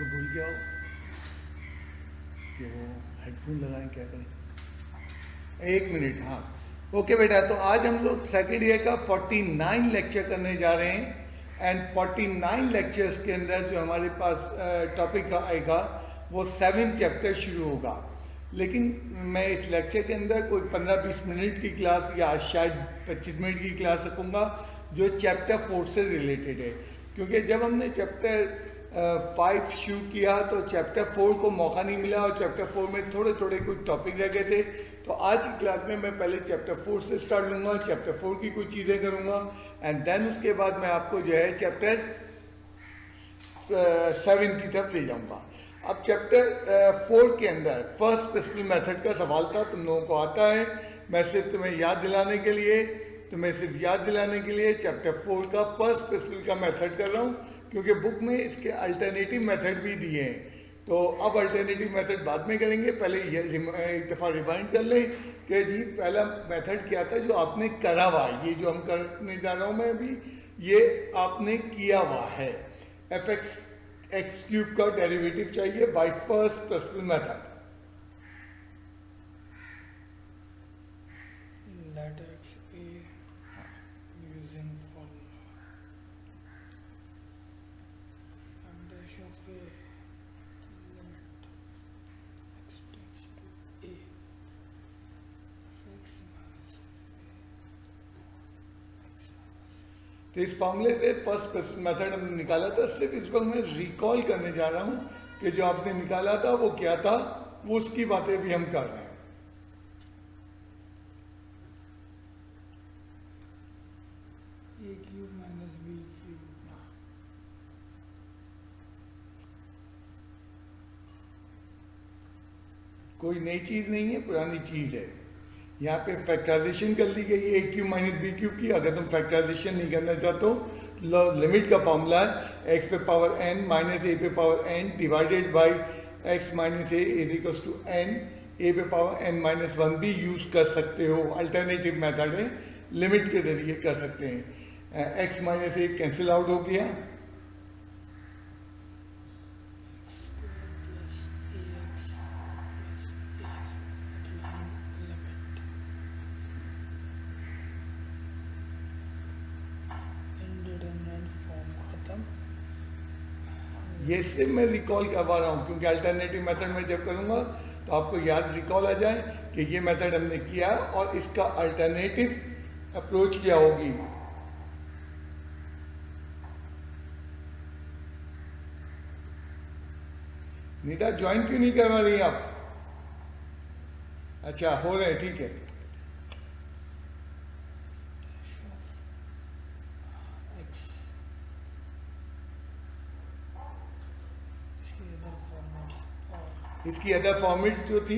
भूल गया हो कि वो हेडफोन लगाएं, क्या करें? एक मिनट, हाँ। ओके बेटा, तो आज हम लोग सेकेंड ईयर का 49 लेक्चर करने जा रहे हैं। एंड 49 लेक्चर्स के अंदर जो हमारे पास टॉपिक आएगा वो 7 चैप्टर शुरू होगा। लेकिन मैं इस लेक्चर के अंदर कोई 15-20 मिनट की क्लास या शायद 25 मिनट की क्लास रखूँगा जो चैप्टर 4 से रिलेटेड है। क्योंकि जब हमने चैप्टर 5 शुरू किया तो चैप्टर 4 को मौका नहीं मिला और चैप्टर 4 में थोड़े थोड़े कुछ टॉपिक रह गए थे। तो आज की क्लास में मैं पहले चैप्टर 4 से स्टार्ट लूँगा, चैप्टर 4 की कुछ चीज़ें करूँगा एंड देन उसके बाद मैं आपको जो है चैप्टर 7 की तरफ ले जाऊँगा। अब चैप्टर 4 के अंदर फर्स्ट प्रिंसिपल मेथड का सवाल था, तुम लोगों को आता है। मैं सिर्फ तुम्हें याद दिलाने के लिए चैप्टर 4 का फर्स्ट प्रिंसिपल का मेथड कर रहा हूँ, क्योंकि बुक में इसके अल्टरनेटिव मेथड भी दिए हैं। तो अब अल्टरनेटिव मेथड बाद में करेंगे, पहले ये एक दफ़ा रिमाइंड कर लें कि जी पहला मेथड क्या था जो आपने करा हुआ, ये जो हम करने जा रहा हूँ मैं अभी, ये आपने किया हुआ है। fx एक्स क्यूब का डेरिवेटिव चाहिए by first principle method. Let x a using formula m dash of a limit x tends to a of x minus of a x minus। तो इस फॉर्मूले से फर्स्ट प्रिंसिपल मेथड हमने निकाला था। सिर्फ इसको मैं रिकॉल करने जा रहा हूँ कि जो आपने निकाला था वो क्या था, वो उसकी बातें भी हम कर रहे हैं। a cube minus b cube कोई नई चीज नहीं है, पुरानी चीज है। यहाँ पे फैक्टराइजेशन कर ली गई है a cube minus B cube की। अगर तुम फैक्टराइजेशन नहीं करना चाहते हो, लिमिट का फॉर्मूला है x पे पावर n माइनस a पे power n divided by x minus a is equal to n, a पे पावर n माइनस 1 भी यूज कर सकते हो। अल्टरनेटिव मेथड है, लिमिट के जरिए कर सकते हैं। x minus a cancel out हो गया, ये सिर्फ मैं रिकॉल करवा रहा हूँ क्योंकि अल्टरनेटिव मेथड में जब करूँगा तो आपको याद रिकॉल आ जाए कि ये मेथड हमने किया और इसका अल्टरनेटिव अप्रोच क्या होगी। नीता ज्वाइन क्यों नहीं करवा रही आप? अच्छा, हो रहे हैं, ठीक है। इसकी अदर फॉर्मेट्स जो थी,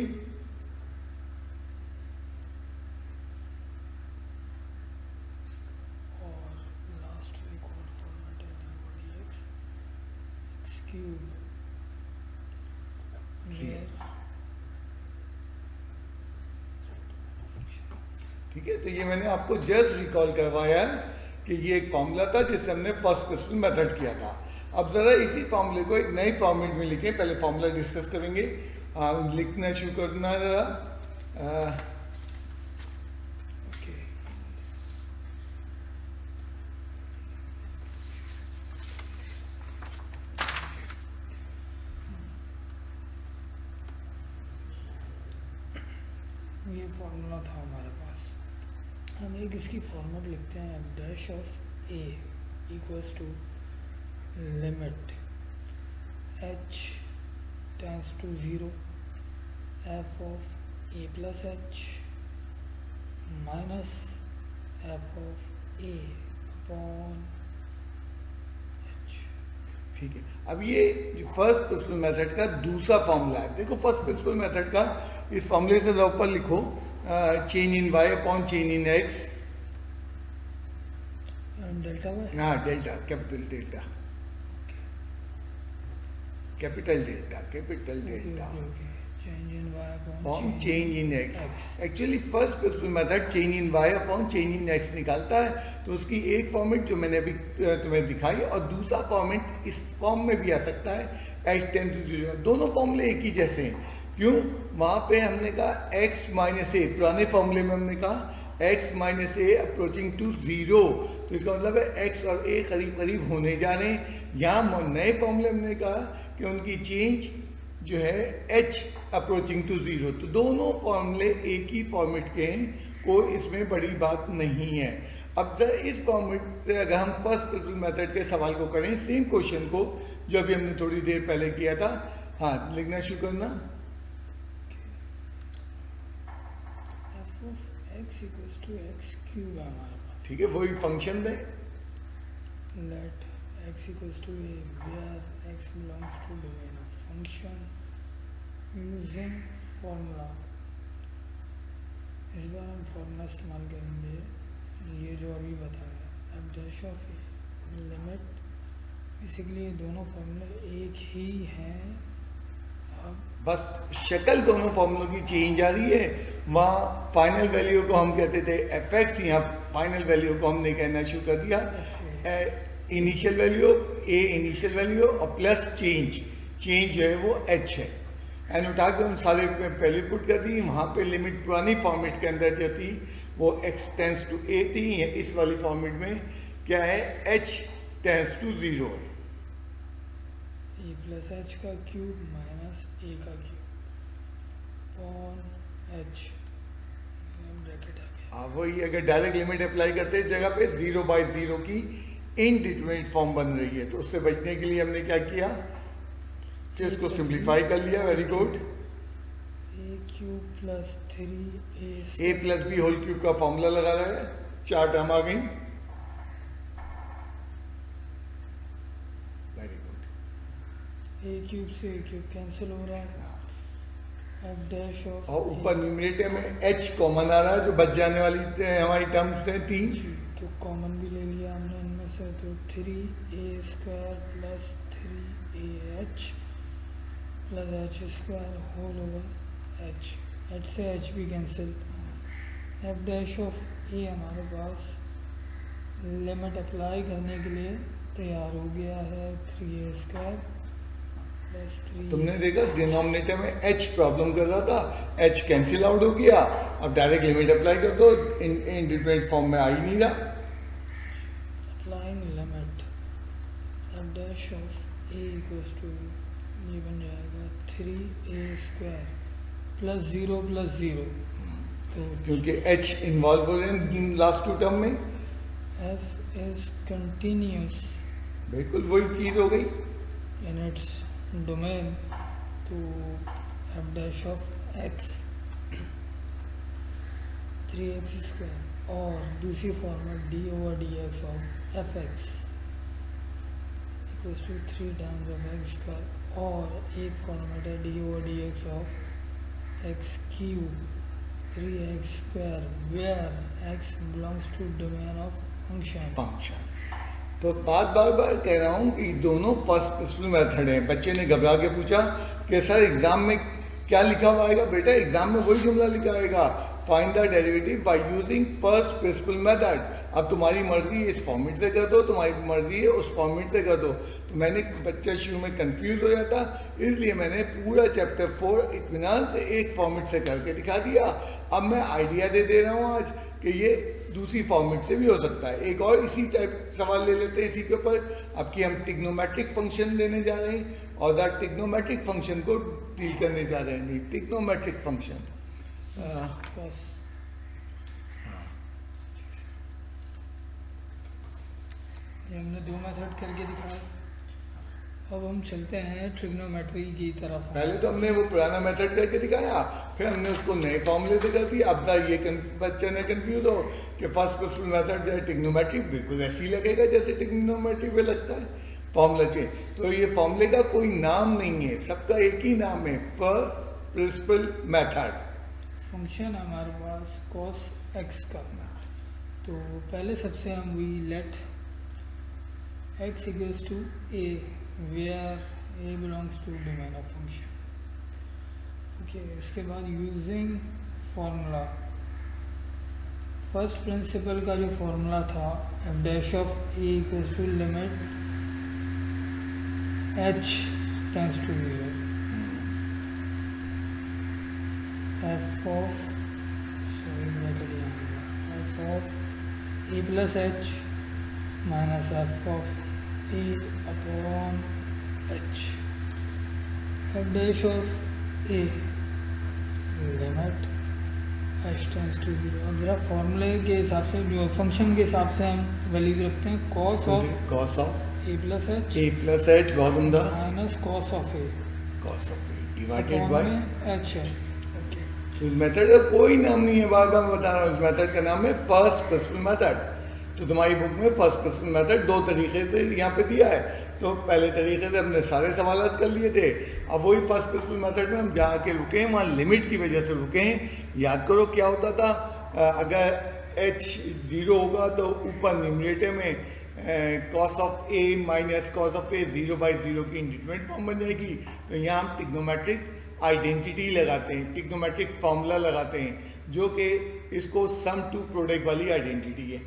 और लास्ट रिकॉर्ड फॉर्मेट है dx x cube ठीक है। तो ये मैंने आपको जस्ट रिकॉल करवाया कि ये एक फॉर्मूला था जिससे हमने फर्स्ट प्रिंसिपल मेथड किया था। अब ज़रा इसी फॉर्मूले को एक नई फॉर्मेट में लिखें। पहले फॉर्मूला डिस्कस करेंगे, लिखना शुरू करना ज़रा। ओके, ये फॉर्मूला था हमारे पास। हम एक इसकी फॉर्मेट लिखते हैं, F dash of A equals to limit h tends to 0 f of a plus h minus f of a upon h। ठीक है। अब ये फर्स्ट प्रिंसिपल मेथड का दूसरा फॉर्मूला है। देखो फर्स्ट प्रिंसिपल मेथड का इस फॉर्मूले से ऊपर लिखो, change in y upon change in x, delta y, हाँ delta, capital delta, capital delta, capital delta change in y upon change in x। Actually first principle method change in y upon change in x निकालता है। तो उसकी एक format जो मैंने अभी तुम्हें दिखाई और दूसरा फॉर्मेट इस फॉर्म में भी आ सकता है, एच टेंस टू जीरो, दोनों फॉर्मूले एक ही जैसे हैं। क्यों? वहाँ पे हमने कहा x माइनस ए, पुराने फॉर्मूले में हमने कहा x minus A approaching to zero, तो इसका मतलब है x और a करीब करीब होने जा रहे हैं। यहाँ नए फॉर्मूले में हमने कहा कि उनकी चेंज जो है h अप्रोचिंग टू जीरो, तो दोनों फॉर्मूले एक ही फॉर्मेट के हैं, कोई इसमें बड़ी बात नहीं है। अब जरा इस फॉर्मेट से अगर हम फर्स्ट प्रिंसिपल मेथड के सवाल को करें, सेम क्वेश्चन को जो अभी हमने थोड़ी देर पहले किया था, हाँ लिखना शुरू करना। F of x equals to X cube है हमारे पास। ठीक है, वही फंक्शन है। Let X equals to A where X belongs to domain of function using formula. इस बार हम फॉर्मूला इस्तेमाल करेंगे, ये जो अभी बताया F dash of A limit, basically ये दोनों फॉर्मूले एक ही हैं। अब बस शक्ल दोनों फॉर्मूलों की चेंज आ रही है। वहाँ फाइनल वैल्यू को हम कहते थे एफ एक्स, यहाँ फाइनल वैल्यू को हमने कहना शुरू कर दिया इनिशियल वैल्यू, ए इनिशियल वैल्यू और प्लस चेंज, चेंज जो है वो एच है। एंड उठा के हम सारे वैल्यू पुट कर दी। वहाँ पे लिमिट पुरानी फॉर्मेट के अंदर जो थी वो x टेंस टू a थी, इस वाली फॉर्मेट में क्या है h टेंस टू जीरो है। ए प्लस एच का क्यूब माइनस ए का क्यूब ऑन एच ब्रैकेट आ गया। वही अगर डायरेक्ट लिमिट अप्लाई करते हैं जगह पे 0/0 की इनडिटरमिनेट फॉर्म बन रही है, तो उससे बचने के लिए हमने क्या किया कि उसको सिंप्लीफाई कर लिया। Very good. A cube plus 3 a plus b whole cube का फॉर्मूला लगा रहा है, 4 टर्म आ गई। Very good. ए क्यूब से ए क्यूब कैंसिल हो रहा है। एफ डैश ऑफ और ऊपर न्यूमरेटर में h कॉमन आ रहा है, जो बच जाने वाली हमारी टर्म्स हैं 3, तो कॉमन भी ले लिया हमने इनमें से, तो 3a² plus 3ah plus H square whole over H, H से एच भी cancel. F dash of A हमारे पास लिमिट अप्लाई करने के लिए तैयार हो गया है, 3a² प्लस 3। तुमने देखा डिनोमिनेटर में h प्रॉब्लम कर रहा था, h कैंसिल आउट हो गया। अब डायरेक्ट लिमिट अप्लाई कर दो, इनडिटरमिनेट फॉर्म में आ ही नहीं रहा। Applying limit F dash of A equals to, ये बन जाएगा 3a² प्लस 0 प्लस 0, तो क्योंकि h इन्वॉल्व हो रहे हैं लास्ट टू टर्म में। f इज कंटिन्यूस बिल्कुल वही चीज हो गई। इन इट्स डोमेन, तो f dash of x 3x² और दूसरी format d over dx of fx equals to 3 times of x², और एक फॉर्मेट है d over dx of x³ 3x² where x belongs to domain of function. तो बार बार कह रहा हूँ कि दोनों फर्स्ट प्रिंसिपल मेथड हैं। बच्चे ने घबरा के पूछा कि सर एग्जाम में क्या लिखा हुआ आएगा? बेटा एग्जाम में वही जुमला लिखा आएगा, find the derivative by using first principle method. अब तुम्हारी मर्जी इस फॉर्मेट से कर दो, तुम्हारी मर्जी है उस फॉर्मेट से कर दो। तो मैंने बच्चा शुरू में कंफ्यूज हो जाता, इसलिए मैंने पूरा चैप्टर 4 इत्मीनान से एक फॉर्मेट से करके दिखा दिया। अब मैं आइडिया दे रहा हूँ आज कि ये दूसरी फॉर्मेट से भी हो सकता है। एक और इसी टाइप सवाल ले लेते हैं इसी के ऊपर। अब की हम ट्रिग्नोमेट्रिक फंक्शन लेने जा रहे हैं और द ट्रिग्नोमेट्रिक फंक्शन को डील करने जा रहे हैं। ट्रिग्नोमेट्रिक फंक्शन बस ये हमने 2 मेथड करके दिखाया। अब हम चलते हैं ट्रिग्नोमेट्री की तरफ। पहले तो हमने वो पुराना मेथड करके दिखाया, फिर हमने उसको नए फॉर्मूले से कर दिया। अब ये बच्चे ने कंफ्यूज हो कि फर्स्ट प्रिंसिपल मेथड जो है ट्रिग्नोमेट्री बिल्कुल ऐसे ही लगेगा जैसे ट्रिग्नोमेट्री पे लगता है फॉर्मूला चेंज। तो ये फॉर्मूले का कोई नाम नहीं है, सबका एक ही नाम है, फर्स्ट प्रिंसिपल मेथड। फंक्शन हमारे पास cos x का, तो पहले सबसे हम we let x equals to a where a belongs to domain of function. Okay, इसके बाद यूजिंग फार्मूला, फर्स्ट प्रिंसिपल का जो फार्मूला था f dash of a equals to limit h tends to 0 F of F of A plus H minus F of A upon H F dash of A limit H tends to 0। अब जरा फॉर्मूले के हिसाब से जो function के हिसाब से हम वैल्यूज रखते हैं cos of A plus H बहुत उम्दा minus cos of A divided by H है। उस मेथड का कोई नाम नहीं है, बार बार मैं बता रहा हूँ। उस मेथड का नाम है फर्स्ट प्रिंसिपल मेथड। तो तुम्हारी बुक में फर्स्ट प्रिंसिपल मेथड दो तरीके से यहाँ पे दिया है। तो पहले तरीके से हमने सारे सवाल कर लिए थे। अब वही फर्स्ट प्रिंसिपल मेथड में हम जहाँ के रुके हैं वहाँ लिमिट की वजह से रुके हैं। याद करो क्या होता था, अगर h 0 होगा तो ऊपर न्यूमरेटर में cos of a minus cos of a 0/0 की इंडिटरमिनेंट फॉर्म बन जाएगी। तो यहाँ हम टिग्नोमेट्रिक आइडेंटिटी लगाते हैं, टिग्नोमेट्रिक फॉर्मूला लगाते हैं, जो कि इसको सम टू प्रोडक्ट वाली आइडेंटिटी है।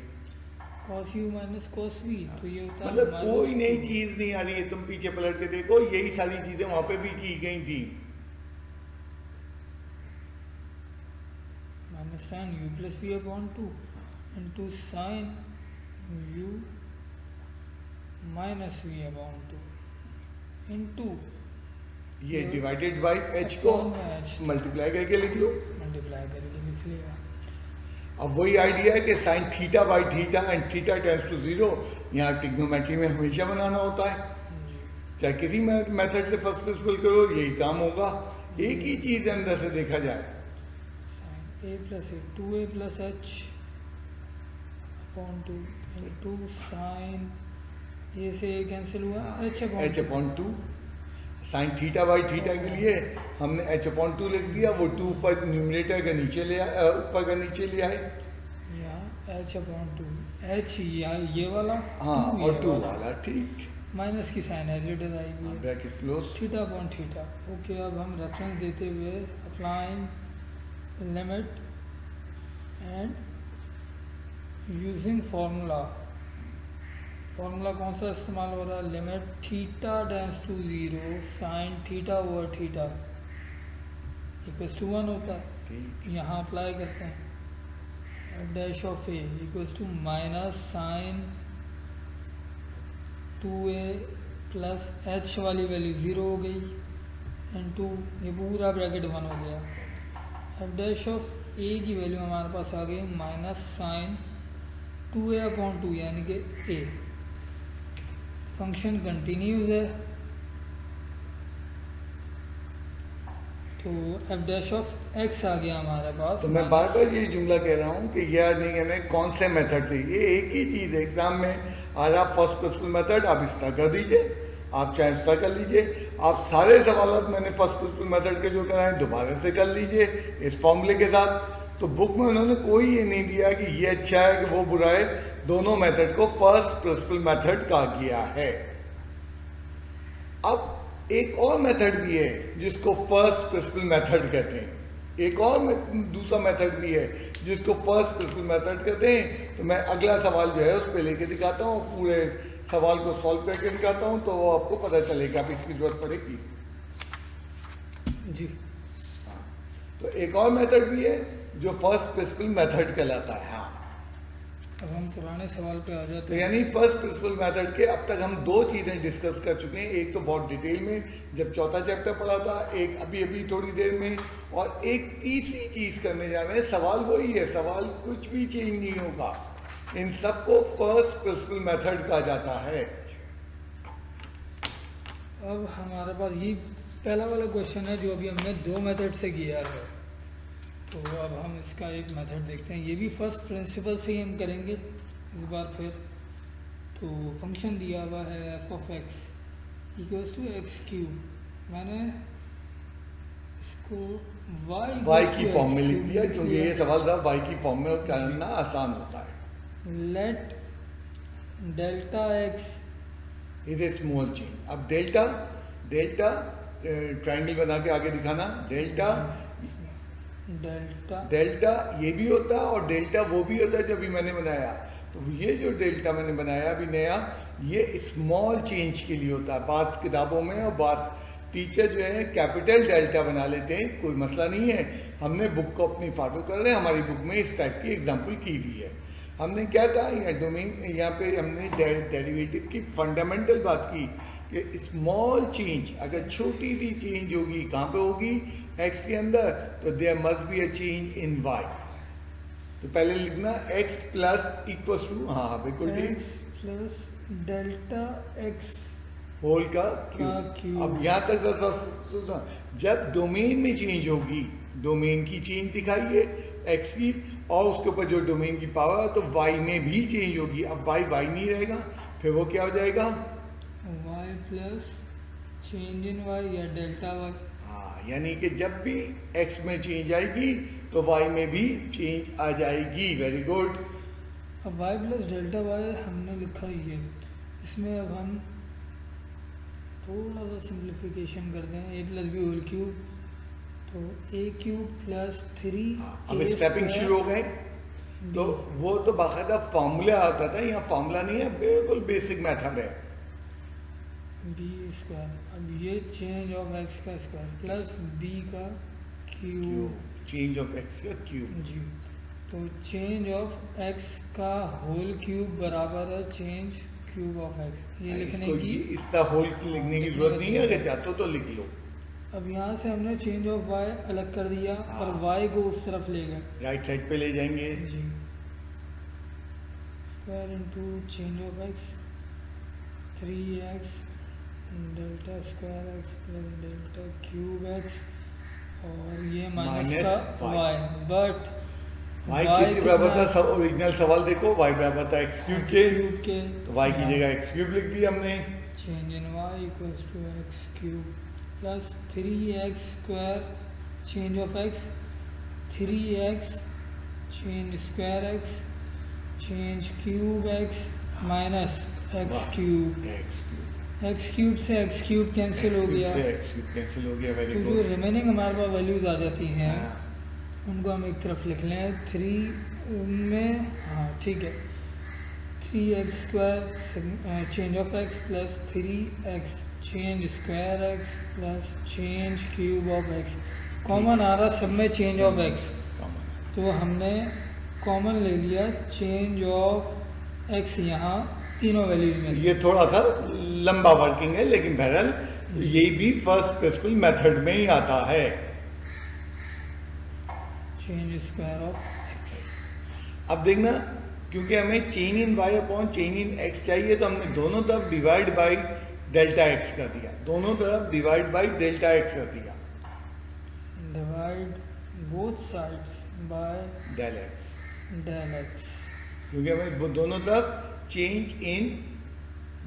cos u minus cos v, तो ये होता है मतलब कोई नई चीज नहीं आ रही है। तुम पीछे पलट के देखो, यही सारी चीजें वहां पे भी की गई थी। Minus sine u plus v upon 2 into sine u minus v upon 2 into ये डिवाइडेड बाय h को मल्टीप्लाई करके लिख लो, मल्टीप्लाई करके लिख लिया। अब वही आइडिया है कि sine theta by theta and theta tends to 0 यहाँ टिग्नोमेट्री में हमेशा बनाना होता है। चाहे किसी मेथड से फर्स्ट प्रिंसिपल करो, यही काम होगा। एक ही चीज अंदर से देखा जाए, sine a plus a 2a plus h upon 2 into sine a से कैंसिल हुआ h upon 2। Sine theta by theta के लिए हमने h अपॉन 2 लिख दिया। वो 2 ऊपर न्यूमरेटर के नीचे ले आए, ऊपर का नीचे ले आए। यहाँ h अपॉन 2 h ये वाला हाँ और 2 वाला, ठीक। माइनस की साइन एज इट इज आएगी, bracket close, theta upon theta. Okay, अब हम रेफरेंस देते हुए applying limit and using formula कौन सा इस्तेमाल हो रहा है? Limit theta tends to 0 sine theta over theta equals to 1 होता है। यहाँ अप्लाई करते हैं F dash of A equals to minus sine 2a plus H वाली वैल्यू 0 हो गई इंटू ये पूरा ब्रैकेट 1 हो गया। एफ डैश ऑफ ए की वैल्यू हमारे पास आ गई माइनस साइन 2a अपॉन 2 यानी कि a। फंक्शन कंटिन्यूज है तो एफ डैश ऑफ एक्स आ गया हमारे पास। तो मैं बार बार ये जुमला कह रहा हूँ कि यह नहीं कहना कौन से मेथड से, ये एक ही चीज़ है। एग्जाम में आज आप फर्स्ट प्रिंसिपल मेथड आप इस तरह कर दीजिए, आप चाहे इस तरह कर लीजिए। आप सारे सवाल मैंने फर्स्ट प्रिंसिपल मेथड के जो कराए दोबारा से कर लीजिए इस फॉर्मूले के साथ। तो बुक में उन्होंने कोई ये नहीं दिया कि ये अच्छा है कि वो बुरा है। दोनों मेथड को फर्स्ट प्रिंसिपल मेथड कहा गया है। अब एक और मेथड भी है जिसको फर्स्ट प्रिंसिपल मेथड कहते हैं। एक और दूसरा मेथड भी है जिसको फर्स्ट प्रिंसिपल मेथड कहते हैं। तो मैं अगला सवाल जो है उस पर लेके दिखाता हूँ, पूरे सवाल को सॉल्व करके दिखाता हूँ, तो आपको पता चलेगा अब इसकी जरूरत पड़ेगी जी। तो एक और मेथड भी है जो फर्स्ट प्रिंसिपल मेथड कहलाता है। हाँ, अब हम पुराने सवाल पे आ जाते तो हैं। यानी फर्स्ट प्रिंसिपल मेथड के अब तक हम दो चीज़ें डिस्कस कर चुके हैं। एक तो बहुत डिटेल में जब चौथा चैप्टर पढ़ा था, एक अभी अभी थोड़ी देर में, और एक तीसरी चीज़ करने जा रहे हैं। सवाल वही है, सवाल कुछ भी चेंज नहीं होगा। इन सबको फर्स्ट प्रिंसिपल मेथड कहा जाता है। अब हमारे पास ये पहला वाला क्वेश्चन है जो अभी हमने दो मेथड से किया है। तो अब हम इसका एक मेथड देखते हैं। ये भी फर्स्ट प्रिंसिपल से ही हम करेंगे इस बार फिर। तो फंक्शन दिया हुआ है F of x equals to X cube. मैंने इसको वाई की फॉर्म में लिख दिया क्योंकि ये सवाल था वाई की फॉर्म में करना आसान होता है। Let delta x is a small change. अब डेल्टा ट्रायंगल बना के आगे दिखाना। डेल्टा ये भी होता है और डेल्टा वो भी होता है जो अभी मैंने बनाया। तो ये जो डेल्टा मैंने बनाया अभी नया, ये स्मॉल चेंज के लिए होता है। बास किताबों में और बास टीचर जो है कैपिटल डेल्टा बना लेते हैं, कोई मसला नहीं है। हमने बुक को अपनी फॉलो कर रहे हैं, हमारी बुक में इस टाइप की एग्जांपल की हुई है। हमने क्या कहा, यहाँ डोमेन, यहाँ पे हमने डेरिवेटिव की फंडामेंटल बात की कि स्मॉल चेंज, अगर छोटी सी चेंज होगी कहाँ पे होगी, एक्स के अंदर, तो there must be a change in Y. तो पहले लिखना एक्स प्लस इक्वल टू, हाँ बिल्कुल ठीक, X plus delta X whole का क्यूब। क्यूब। अब यहाँ तक तो जब डोमेन में चेंज होगी, डोमेन की चेंज दिखाइए एक्स की, और उसके ऊपर जो डोमेन की पावर है तो वाई में भी चेंज होगी। अब वाई वाई नहीं रहेगा, फिर वो क्या हो जाएगा, Y plus change in Y या डेल्टा वाई। हाँ, यानी कि जब भी एक्स में चेंज आएगी तो वाई में भी चेंज आ जाएगी। Very good. अब वाई प्लस डेल्टा वाई हमने लिखा ही है, इसमें अब हम थोड़ा सा सिंप्लीफिकेशन करते हैं। ए प्लस बी होल क्यूब, तो ए क्यूब प्लस 3 अब स्टेपिंग शुरू हो गए, तो वो तो बाकायदा फॉर्मूला आता था, यहाँ फॉर्मूला नहीं है, बिल्कुल बेसिक मेथड है। बी स्क्वायर, अब ये चेंज ऑफ एक्स का स्क्वायर प्लस बी का क्यूब, चेंज ऑफ एक्स का क्यूब जी। तो चेंज ऑफ एक्स का होल क्यूब बराबर है चेंज क्यूब ऑफ एक्स। ये लिखने इसको की, इसका होल लिखने की जरूरत नहीं है, अगर चाहते हो तो लिख लो। अब यहाँ से हमने चेंज ऑफ वाई अलग कर दिया और हाँ। वाई को उस तरफ ले गए, राइट साइड पे ले जाएंगे, जी। Square into change of x 3x delta square x plus delta cube x, और ये माइनस Minus का y। वाई, बट वाई किसके बराबर था, सब ओरिजिनल सवाल देखो, वाई बराबर था एक्स क्यूब के, के, तो वाई की जगह एक्स क्यूब लिख दिया हमने। Change in Y equals to X cube plus 3x square change of x 3x change square X change cube X minus X cube. X cube, X cube से X cube cancel हो गया, x cube cancel हो गया। Very तो जो good. Remaining हमारे पास values आ जाती हैं उनको हम एक तरफ लिख लें। 3 में, हाँ ठीक है, 3x square change of x plus 3x change square x plus change cube of x. Common आ रहा सब में चेंज ऑफ एक्स, तो हमने कॉमन ले लिया चेंज ऑफ एक्स यहाँ तीनों वैल्यूज में से। ये थोड़ा सा लंबा वर्किंग है, लेकिन बहरहाल ये भी फर्स्ट प्रिंसिपल मेथड में ही आता है। चेंज स्क्वायर ऑफ एक्स, अब देखना, क्योंकि हमें change in Y upon change in X चाहिए, तो हमने दोनों तरफ डिवाइड बाई डेल्टा एक्स कर दिया, दोनों तरफ डिवाइड बाई डेल्टा एक्स कर दिया, divide both sides by del X, del X, क्योंकि हमें दोनों तरफ change in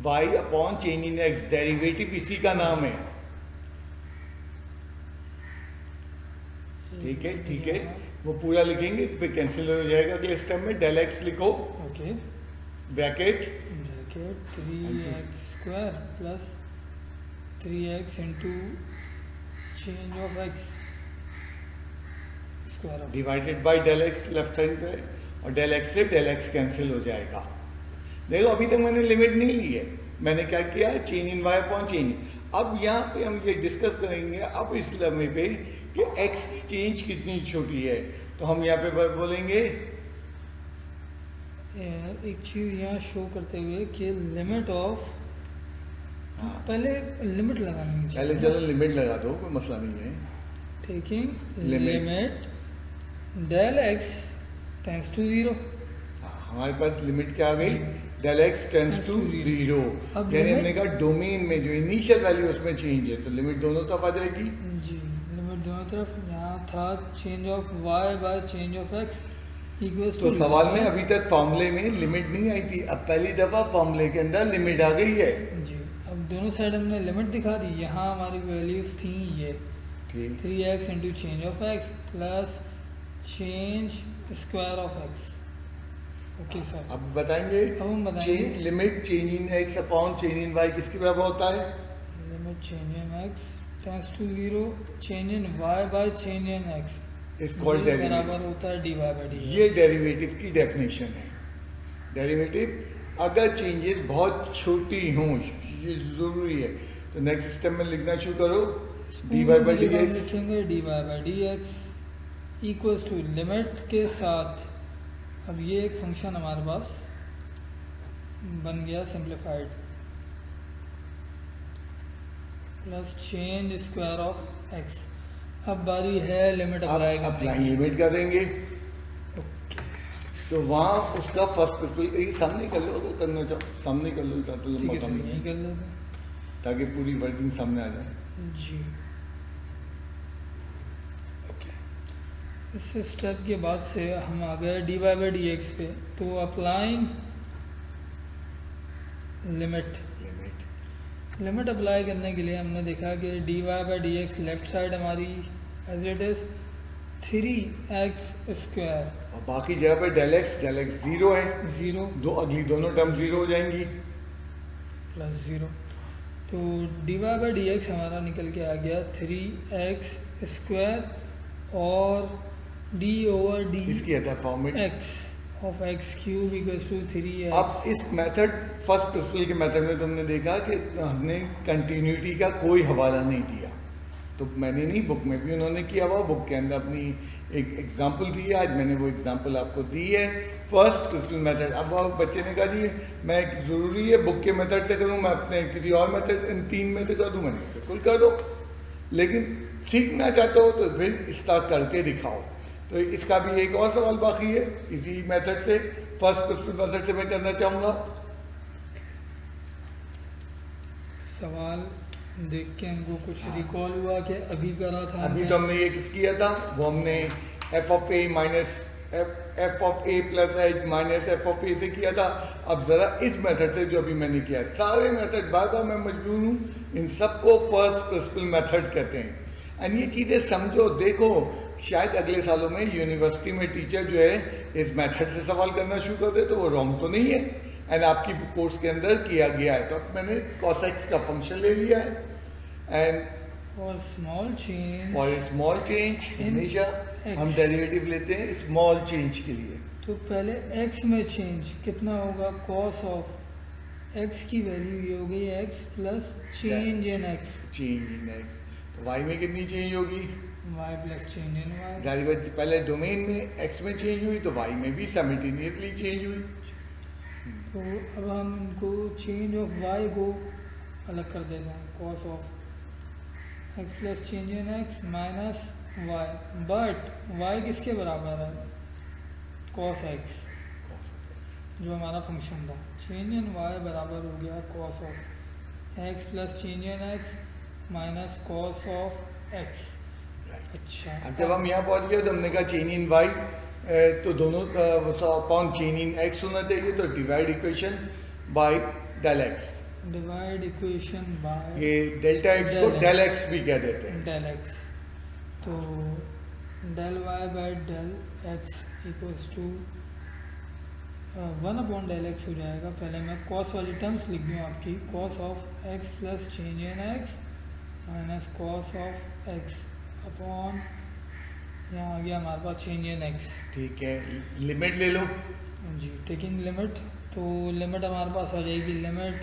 Y upon change in X, derivative इसी का नाम है। ठीक है, ठीक है, वो पूरा लिखेंगे फिर कैंसिल हो जाएगा अगले स्टेप में। डेल एक्स लिखो, okay, bracket bracket 3x square plus 3x into change of x square of, divided by del x left side पे, और डेल एक्स से डेल एक्स कैंसिल हो जाएगा। देखो अभी तक मैंने लिमिट नहीं ली है, मैंने क्या किया, change in Y upon change. अब यहाँ पे हम ये डिस्कस करेंगे अब इस लम्हे पे कि एक्स की चेंज कितनी छोटी है, तो हम यहाँ पे बोलेंगे एक चीज़ यहाँ शो करते हुए कि लिमिट ऑफ, पहले लिमिट लगानी चाहिए, पहले चलो लिमिट लगा दो, कोई मसला नहीं है। Taking Limit. Limit del x tends to 0, हमारे पास लिमिट क्या आ गई, del x tends to zero, अब यानी limit- हमने कहा डोमेन में जो इनिशियल वैल्यू उसमें चेंज है, तो लिमिट दोनों तरफ आ जाएगी। जी, लिमिट दोनों तरफ। यहाँ था change of y by change of x equals तो सवाल में अभी तक फॉर्मूले में लिमिट नहीं आई थी, अब पहली दफा फॉर्मूले के अंदर लिमिट आ गई है। जी, अब दोनों साइड हमने लिमिट दिखा दी। यहाँ हमारी वैल्यूज थी ये ठीक, 3x into change of x plus change square of x. Okay sir, अब बताएंगे अब हम बताएंगे limit change in x upon change in y किसके बराबर होता है। Limit change in x tends to 0 change in y by change in x is called बराबर डेरिवेटिव। होता है डी वाई बाई डी। ये डेरिवेटिव की डेफिनेशन है। डेरिवेटिव अगर चेंजेस बहुत छोटी हों, ये जरूरी है, तो नेक्स्ट स्टेप में लिखना शुरू करो, d y by d x. लिखेंगे d y by d x equals to limit के साथ, अब ये एक फंक्शन हमारे पास बन गया simplified, plus change square of x. अब बारी है लिमिट अप्लाई अब करने लाइन की। लिमिट का देंगे, तो वहाँ उसका फर्स्ट प्रिंसिपल सामने कर लो, तो करना चाहो सामने कर लो, ज़्यादा ठीक लंबा है, काम चलिए यही नहीं, कर लेते हैं। ताकि पूरी वर्किंग सामने आ जाए। जी इस स्टेप के बाद से हम आ गए d y by d x पे, तो अप्लाइंग लिमिट। लिमिट अप्लाई करने के लिए हमने देखा कि d y by d x left side हमारी as it is 3x square और बाकी जगह पे डेल एक्स जीरो है, 0 अगली दोनों टर्म जीरो हो जाएंगी। प्लस 0, तो d y by d x हमारा निकल के आ गया 3x स्क्वायर और डी ओवर डी इसकी अदा format. X of x cube equals to 3x। अब इस मेथड फर्स्ट प्रिंसिपल के मेथड में तुमने देखा कि हमने कंटिन्यूटी का कोई हवाला नहीं दिया, तो मैंने नहीं, बुक में भी उन्होंने किया हुआ, बुक के अंदर अपनी एक एग्जांपल दी है, आज मैंने वो एग्जांपल आपको दी है फर्स्ट प्रिंसिपल मेथड। अब वो बच्चे ने कहा जी मैं ज़रूरी है बुक के मेथड से करूँ, मैं अपने किसी और मेथड इन 3 में से कर दूँ, मैंने बिल्कुल कर दो, लेकिन सीखना चाहते हो तो फिर इस तरह करके दिखाओ। तो इसका भी एक और सवाल बाकी है इसी मेथड से, फर्स्ट प्रिंसिपल मेथड से मैं करना चाहूँगा। सवाल देख के हमको कुछ रिकॉल हुआ कि अभी करा था अभी तो हमने ये किया था, वो हमने f of a minus F of A plus H minus F of a से किया था। अब ज़रा इस मेथड से जो अभी मैंने किया, सारे मेथड बार बार मैं मजबूर हूँ, इन सबको फर्स्ट प्रिंसिपल मेथड कहते हैं। एंड ये चीज़ें समझो, देखो शायद अगले सालों में यूनिवर्सिटी में टीचर जो है इस मेथड से सवाल करना शुरू कर दे, तो वो रॉन्ग तो नहीं है, एंड आपकी कोर्स के अंदर किया गया है। तो अब मैंने cos x का फंक्शन ले लिया है, एंड और small change for small change हमेशा हम x। डेरिवेटिव लेते हैं स्मॉल चेंज के लिए। तो पहले x में चेंज कितना होगा, cos ऑफ x की वैल्यू ये हो गई x plus change in x, change in x, तो y में कितनी चेंज होगी, y plus change in y। जाहिर बात पहले डोमेन में x में चेंज हुई तो y में भी साइमल्टेनियसली चेंज हुई। तो अब हम इनको चेंज ऑफ y को अलग कर देते हैं, cos of x plus change in x minus y, but y किसके बराबर है, cos x जो हमारा फंक्शन था। चेंज इन y बराबर हो गया cos of x plus change in x minus cos of x। अच्छा, अब जब हम यहाँ पहुँच गए तो हमने कहा चेंज इन y, तो दोनों अपॉन चेंज इन x होना चाहिए, तो divide equation by del x। Divide equation by ये डेल्टा x को डेल x भी कह देते हैं। डेल x, तो del y by del x equals to 1 upon del x हो जाएगा। पहले मैं cos वाली टर्म्स लिख दूँ आपकी, cos of x plus change in x minus cos of x upon, यहाँ आ गया हमारे पास चेंज इन x। ठीक है, लिमिट ले लो जी, टेकिंग लिमिट, तो लिमिट हमारे पास आ जाएगी, limit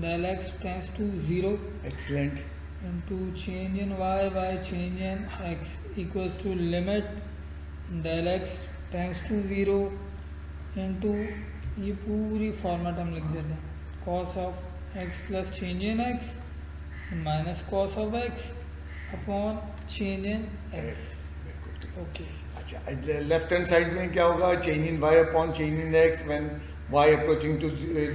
del x tends to 0 excellent into change in y by change in x equals to limit del x tends to 0 into, ये पूरी फॉर्मेट हम लिख देते हैं, cos of x plus change in x minus cos of x upon change in x। Okay, अच्छा, left hand side में क्या होगा, change in y upon change in x when y approaching to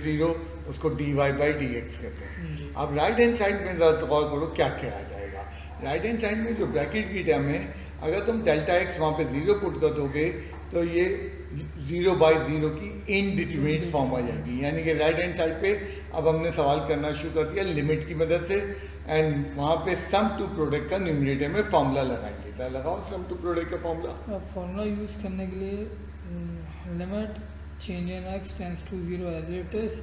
0, उसको dy by dx कहते हैं। जी। अब right hand side में ज़रा गौर करो क्या क्या आ जाएगा। राइट हैंड साइड में जो ब्रैकेट की टर्म है, अगर तुम डेल्टा x वहाँ पे 0 पुट कर दोगे तो ये 0 बाई 0 की इनडिटरमिनेट फॉर्म आ जाएगी, यानी कि राइट हैंड साइड पे अब हमने सवाल करना शुरू कर दिया लिमिट की मदद से, एंड वहाँ पे सम टू प्रोडक्ट का न्यूमरेटर में फॉर्मूला लगाएंगे। लगाओ सम टू प्रोडक्ट का फॉर्मूला। अब फॉर्मूला यूज़ करने के लिए limit change in x tends to 0 as it is,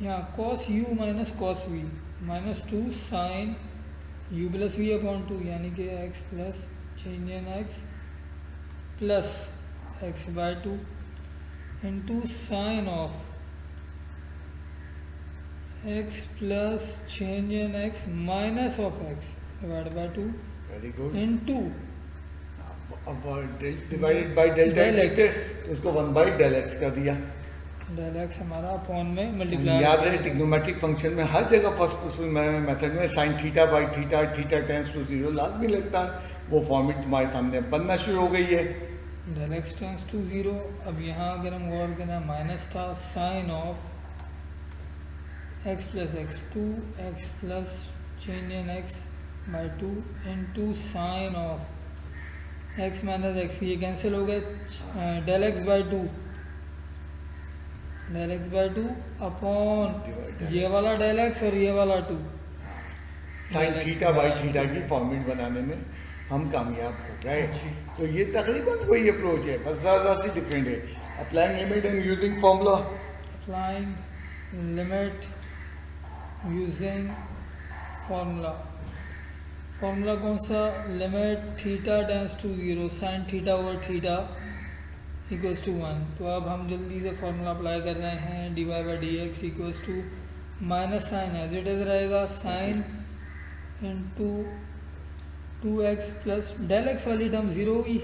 यहाँ cos u minus cos v minus 2 sine u plus v upon 2, यानी कि x plus change in x plus x by 2 into sine of x plus change in x minus of x divide by 2 very good. Into अब divided by delta Del x x। तो उसको 1 by del x कर दिया। Del x हमारा upon में multiply याद रहे trigonometric function में हर जगह फर्स्ट मेथड में sine theta by theta, theta tends to 0 लाजमी लगता है। वो फॉर्मेट तुम्हारे सामने बनना शुरू हो गई है। Del x tends to 0। अब यहाँ अगर हम गौर करें माइनस था sine of x plus x 2 x plus change in x by 2 into sine of x minus x, ये कैंसिल हो गया। Del x by 2 del x by 2 upon ये वाला डेल एक्स और ये वाला 2 sine Del x theta by by theta की format बनाने में हम कामयाब हो गए। जी। तो ये तकरीबन वही अप्रोच है, बस ज़्यादा सी डिफरेंट है। Applying limit and using formula. Applying limit using formula. Formula कौन सा? Limit theta tends to 0 sine theta over theta equals to 1। तो अब हम जल्दी से फॉर्मूला अप्लाई कर रहे हैं। D y by d x equals to minus sine as it is रहेगा sine into 2x plus del x वाली टर्म 0 होगी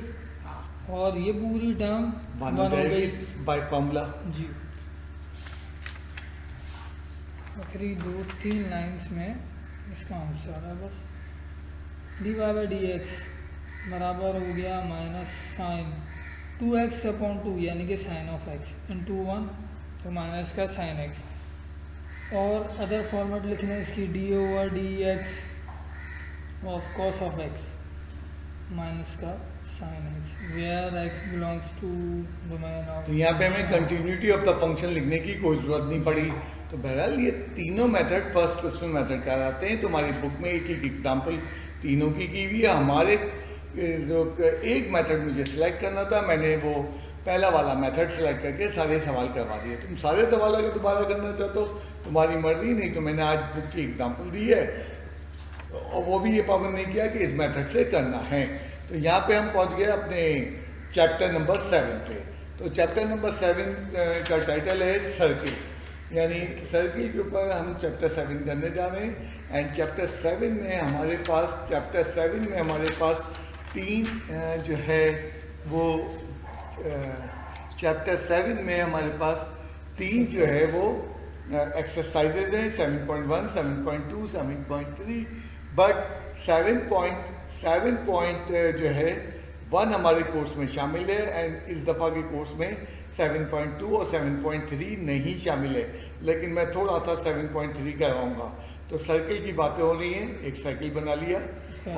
और ये पूरी टर्म 1 हो गई बाय फॉर्मूला। जी। आखिरी 2-3 लाइंस में इसका आंसर है बस। D y by d x बराबर हो गया माइनस साइन 2x अपॉन 2 यानी कि साइन ऑफ x इंटू 1 तो माइनस का साइन x। और अदर फॉर्मेट लिख लें इसकी d over d x of cos of x minus का sine x where x belongs to domain of. तो यहाँ पे हमें कंटिन्यूटी ऑफ द फंक्शन लिखने की कोई ज़रूरत नहीं पड़ी। तो बहरहाल ये तीनों मेथड फर्स्ट क्वेश्चन मेथड कहलाते हैं। तुम्हारी बुक में एक एक एग्जाम्पल तीनों की हुई है। हमारे जो एक मेथड मुझे सिलेक्ट करना था, मैंने वो पहला वाला मेथड सेलेक्ट करके सारे सवाल करवा दिए। तुम सारे सवाल अगर दोबारा करना चाहते हो तुम्हारी मर्जी, नहीं तो मैंने आज बुक की एग्जाम्पल दी है और वो भी ये पाबंद नहीं किया कि इस मेथड से करना है। तो यहाँ पे हम पहुँच गए अपने चैप्टर नंबर 7 पे। तो चैप्टर नंबर 7 का टाइटल है सर्किल, यानी सर्किल के ऊपर हम चैप्टर 7 करने जा रहे हैं। एंड चैप्टर 7 में हमारे पास तीन जो है वो चैप्टर 7 में हमारे पास तीन जो है वो एक्सरसाइजेज हैं 7.1, 7.2, 7.3। बट 7 जो है 1 हमारे कोर्स में शामिल है एंड इस दफ़ा के कोर्स में 7.2 और 7.3 नहीं शामिल है, लेकिन मैं थोड़ा सा 7.3 करवाऊँगा। तो सर्किल की बातें हो रही हैं, एक सर्किल बना लिया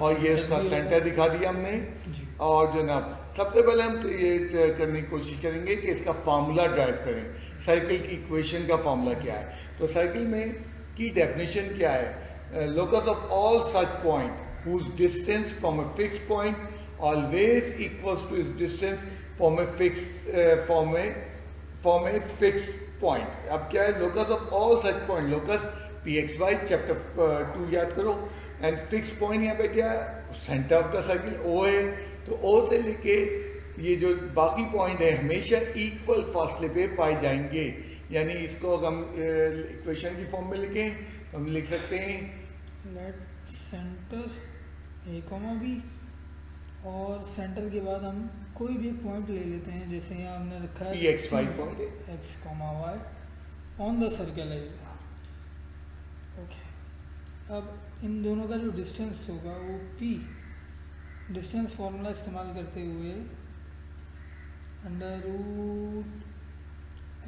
और ये इसका सेंटर दिखा दिया हमने। और जनाब सबसे पहले हम तो ये करने की कोशिश करेंगे कि इसका फार्मूला ड्राइव करें, सर्किल की इक्वेशन का फार्मूला क्या है। तो सर्किल में की डेफिनेशन क्या है? Locus of all such point whose distance from a fix point always equals to is distance from a fix point. अब क्या है locus of all such point? Locus pxy chapter 2 याद करो। एंड फिक्स पॉइंट यहाँ पे क्या है? Centre of the circle O है। तो O से लेके ये जो बाकी पॉइंट है हमेशा इक्वल फासले पे पाए जाएंगे। यानी इसको अगर हम इक्वेशन की फॉर्म में लिखें तो हम लिख सकते हैं लेट सेंटर A, B और सेंटर के बाद हम कोई भी पॉइंट ले लेते हैं, जैसे यहाँ हमने रखा है pxy पॉइंट है x, y on the circle है। ओके, अब इन दोनों का जो डिस्टेंस होगा वो p डिस्टेंस फॉर्मूला इस्तेमाल करते हुए under root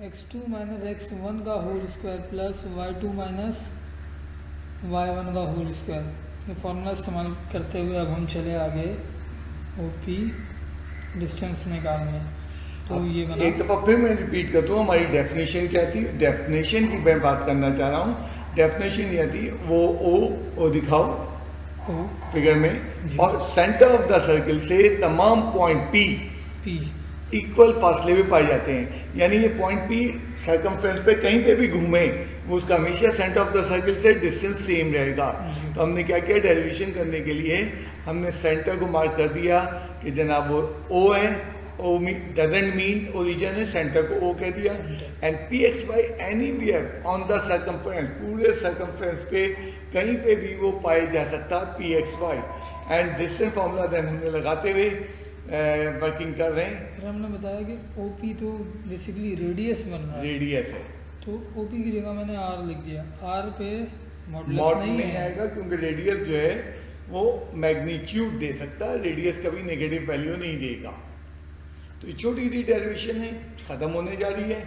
x2 minus x1 का whole square plus y2 minus y1 का होल स्क्वायर, ये फार्मूला इस्तेमाल करते हुए अब हम चले आगे ओ पी डिस्टेंस निकालने। तो ये बना एक दफ़ा फिर मैं रिपीट करता हूँ हमारी डेफिनेशन क्या थी। डेफिनेशन की मैं बात करना चाह रहा हूँ। डेफिनेशन यह थी वो ओ दिखाओ ओ फिगर में, और सेंटर ऑफ द सर्किल से तमाम पॉइंट पी इक्वल फासले पे पाए जाते हैं। यानी ये पॉइंट पी सर्कमफ्रेंस पे कहीं पे भी घूमे वो उसका हमेशा सेंटर ऑफ द सर्किल से डिस्टेंस सेम रहेगा। तो हमने क्या किया, डेरिवेशन करने के लिए हमने सेंटर को मार्क कर दिया कि जनाब वो ओ है ओ डजेंट मीन ओरिजिन है, सेंटर को ओ कह दिया। Center. And P x y anywhere on the circumference, पूरे सर्कमफ्रेंस पे कहीं पे भी वो पाए जा सकता P x y. And distance formula then हमने लगाते हुए वर्किंग कर रहे हैं। फिर हमने बताया कि ओ पी तो बेसिकली रेडियस बन रहा है, रेडियस है, तो ओ पी की जगह मैंने आर लिख दिया। आर पे मॉडुलस मॉड नहीं नहीं है, आएगा क्योंकि रेडियस जो है वो मैग्नीट्यूड दे सकता है, रेडियस कभी नेगेटिव वैल्यू नहीं देगा। तो ये छोटी सी डेरिवेशन है, खत्म होने जा रही है।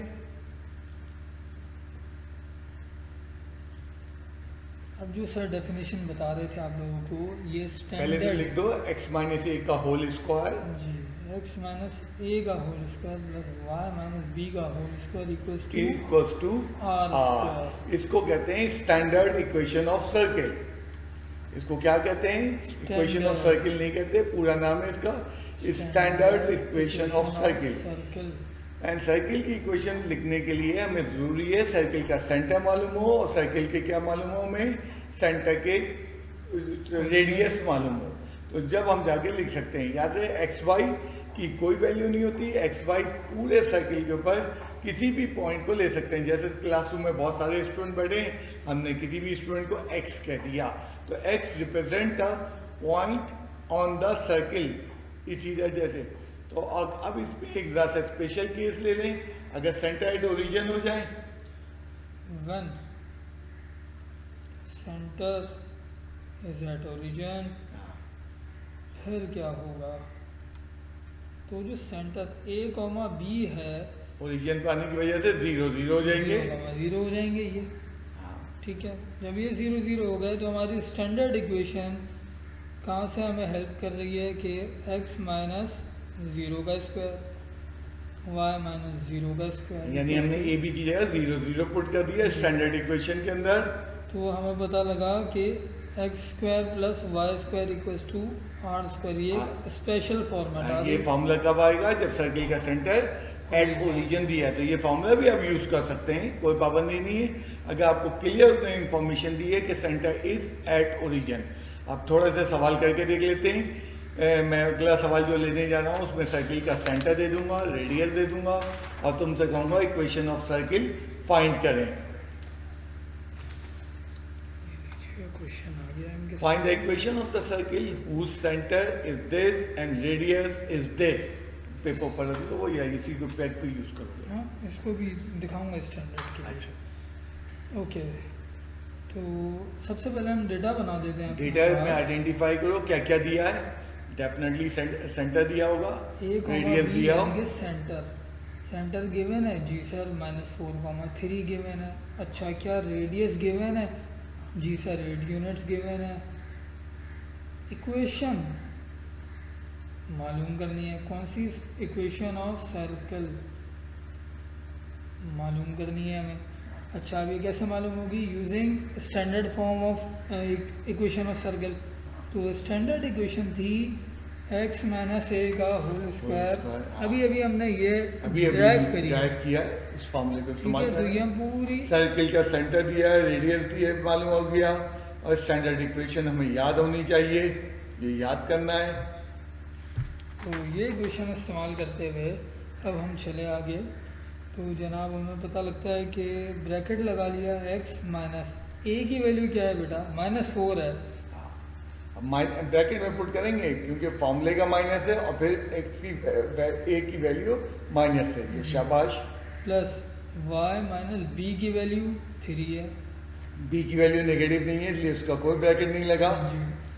अब जो सर डेफिनेशन बता रहे थे आप लोगों को, ये पहले तो लिख स्टैंडर्ड दो x माइनस ए का होल स्क्वायर, जी एक्स माइनस ए का whole square plus y minus b का whole square equals to equals to r r. Square. इसको कहते हैं स्टैंडर्ड इक्वेशन ऑफ सर्किल। इसको क्या कहते हैं? Equation of Standard. सर्किल नहीं कहते, पूरा नाम है इसका standard equation of circle. Circle. And circle की इक्वेशन लिखने के लिए हमें ज़रूरी है सर्किल का सेंटर मालूम हो, और सर्किल के क्या मालूम हो हमें? सेंटर के रेडियस मालूम हो। तो जब हम जाके लिख सकते हैं, याद रहे एक्स वाई की कोई वैल्यू नहीं होती, एक्स वाई पूरे सर्किल के ऊपर किसी भी पॉइंट को ले सकते हैं। जैसे क्लासरूम में बहुत सारे स्टूडेंट बैठे हैं, हमने किसी भी स्टूडेंट को एक्स कह दिया, तो x represent the point on the circle. इसी वजह से तो अब इसमें एक ज़रा सा स्पेशल केस ले लें, अगर सेंटर एट ओरिजिन हो जाए, one centre is at origin, फिर क्या होगा? तो जो सेंटर ए कॉमा बी है, ओरिजिन पे आने की वजह से 0 0 हो जाएंगे। 0 हो जाएंगे ये, हाँ, ठीक है। जब ये 0 0 हो गए तो हमारी स्टैंडर्ड इक्वेशन कहाँ से हमें हेल्प कर रही है कि x माइनस 0 का स्क्वायर, y माइनस 0 का स्क्वायर, यानी हमने ए बी की जगह 0 0 पुट कर दिया स्टैंडर्ड इक्वेशन के अंदर। तो हमें पता लगा कि x square plus Y square equals to are square. ये स्पेशल फॉर्मेट आ ये फार्मूला कब आएगा? जब सर्किल का सेंटर एट ओरिजिन दिया है। तो ये फार्मूला भी आप यूज कर सकते हैं, कोई पाबंदी नहीं है। अगर आपको क्लियर इंफॉर्मेशन दी है कि सेंटर इज एट ओरिजिन। आप थोड़ा सा सवाल करके देख लेते हैं। मैं अगला सवाल जो लेने जा रहा हूँ उसमें सर्किल का सेंटर दे दूंगा, रेडियस दे दूंगा, और तुमसे कहूँगा इक्वेशन ऑफ सर्किल फाइंड करें। क्वेश्चन आ गया इनके Find the equation of the circle whose center is this and radius is this. Paper पर तो वो या इसी को पैड पे यूज करोगे। हाँ, इसको भी दिखाऊंगा स्टैंडर्ड के लिए। अच्छा, ओके, तो सबसे पहले हम डेटा बना देते हैं। डेटा में आइडेंटिफाई करो क्या क्या दिया है। डेफिनेटली सेंटर दिया होगा, रेडियस दिया हो। सेंटर सेंटर गिवन है जी सर -4,3 गिवन है। अच्छा, क्या रेडियस गिवन है? जी सर 8 यूनिट्स गिवन है। इक्वेशन मालूम करनी है, कौन सी? इक्वेशन ऑफ सर्कल मालूम करनी है हमें। अच्छा, अब ये कैसे मालूम होगी? Using standard form of equation of circle. तो स्टैंडर्ड इक्वेशन थी x माइनस ए का होल स्क्वायर। अभी अभी हमने ये ड्राइव करी, ड्राइव किया इस फॉर्मूले को ठीक इस्तेमाल है। तो ये करें। हम पूरी सर्किल का सेंटर दिया है, रेडियस दिया है, मालूम हो गया, और स्टैंडर्ड इक्वेशन हमें याद होनी चाहिए, ये याद करना है। तो ये इक्वेशन इस्तेमाल करते हुए अब हम चले आगे। तो जनाब हमें पता लगता है कि ब्रैकेट लगा लिया, x माइनस ए की वैल्यू क्या है बेटा? -4 है। ब्रैकेट में पुट करेंगे क्योंकि फॉर्मूले का माइनस है, और फिर एक्स की ए की वैल्यू माइनस है, ये शाबाश। प्लस y माइनस बी की वैल्यू 3 है। बी की वैल्यू नेगेटिव नहीं है, इसलिए उसका कोई ब्रैकेट नहीं लगा।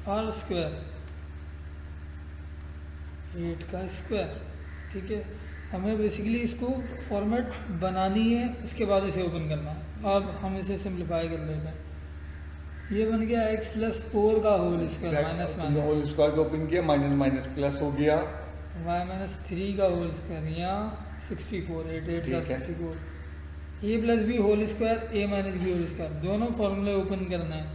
आर स्क्वायर 8 का स्क्वायर, ठीक है। हमें बेसिकली इसको फॉर्मेट बनानी है, उसके बाद इसे ओपन करना है। अब हम इसे सिंप्लीफाई कर लेते हैं। ये बन गया x प्लस 4 का whole square minus whole square को ओपन किया, माइनस माइनस प्लस हो गया, y माइनस 3 का होल स्क्वायर, यहाँ 64, 8 का 64, a plus b whole square, a minus B whole square, दोनों फॉर्मूले ओपन करना है।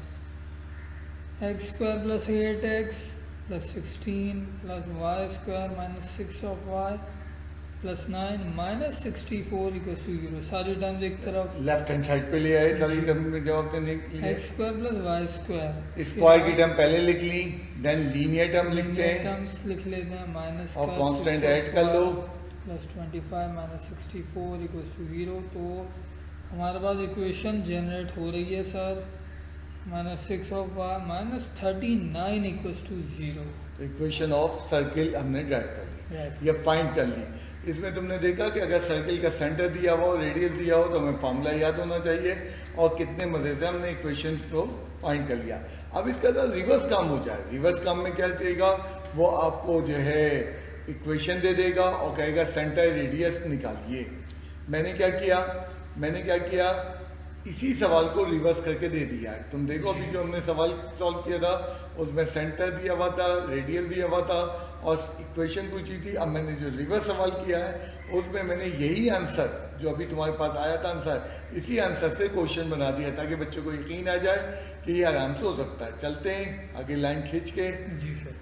x square plus 8x plus 16 plus Y square minus 6 of y plus 9 minus 64 equals to 0। सारी टर्म्स एक तरफ, लेफ्ट हैंड साइड पे ले आए, सारी टर्म में जवाब देने के लिए। X square plus Y square, square की टर्म पहले लिख ली, देन लीनियर टर्म लिखते हैं टर्म्स लिख लेते हैं, माइनस और कांस्टेंट ऐड कर लो। Plus 25 minus 64 equals to 0। तो हमारे पास इक्वेशन जनरेट हो रही है sir, minus 6 of y minus 39 equals to 0। Equation of circle हमने ड्राइव कर ली या फाइंड कर ली। इसमें तुमने देखा कि अगर सर्किल का सेंटर दिया हुआ हो, रेडियस दिया हो, तो हमें फार्मूला याद होना चाहिए और कितने मजे से हमने इक्वेशन को फाइंड कर लिया। अब इसका तो रिवर्स काम हो जाए। रिवर्स काम में क्या करेगा, वो आपको जो है इक्वेशन दे देगा और कहेगा सेंटर रेडियस निकालिए। मैंने क्या किया, इसी सवाल को रिवर्स करके दे दिया है। तुम देखो अभी जो हमने सवाल सॉल्व किया था उसमें सेंटर दिया हुआ था, रेडियस दिया हुआ था और इक्वेशन पूछी थी। अब मैंने जो रिवर्स सवाल किया है उसमें मैंने यही आंसर जो अभी तुम्हारे पास आया था आंसर, इसी आंसर से क्वेश्चन बना दिया ताकि बच्चों को यकीन आ जाए कि ये आराम से हो सकता है। चलते हैं आगे लाइन खींच के। जी सर।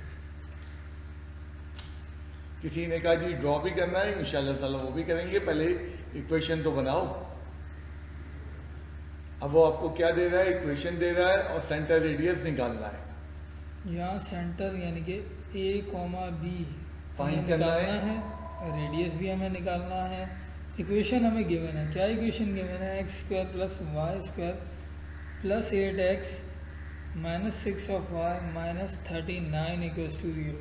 किसी ने कहा जी ड्रॉ भी करना है, इंशाल्लाह ताला वो भी करेंगे, पहले इक्वेशन तो बनाओ। अब वो आपको क्या दे रहा है, इक्वेशन दे रहा है और सेंटर रेडियस निकालना है। यहाँ सेंटर यानी कि ए कॉमा बी फाइंड करना है, रेडियस भी हमें निकालना है। इक्वेशन हमें गिवन है, क्या इक्वेशन गिवन है, x square plus Y square plus 8x minus 6 of y minus 39 equals to 0।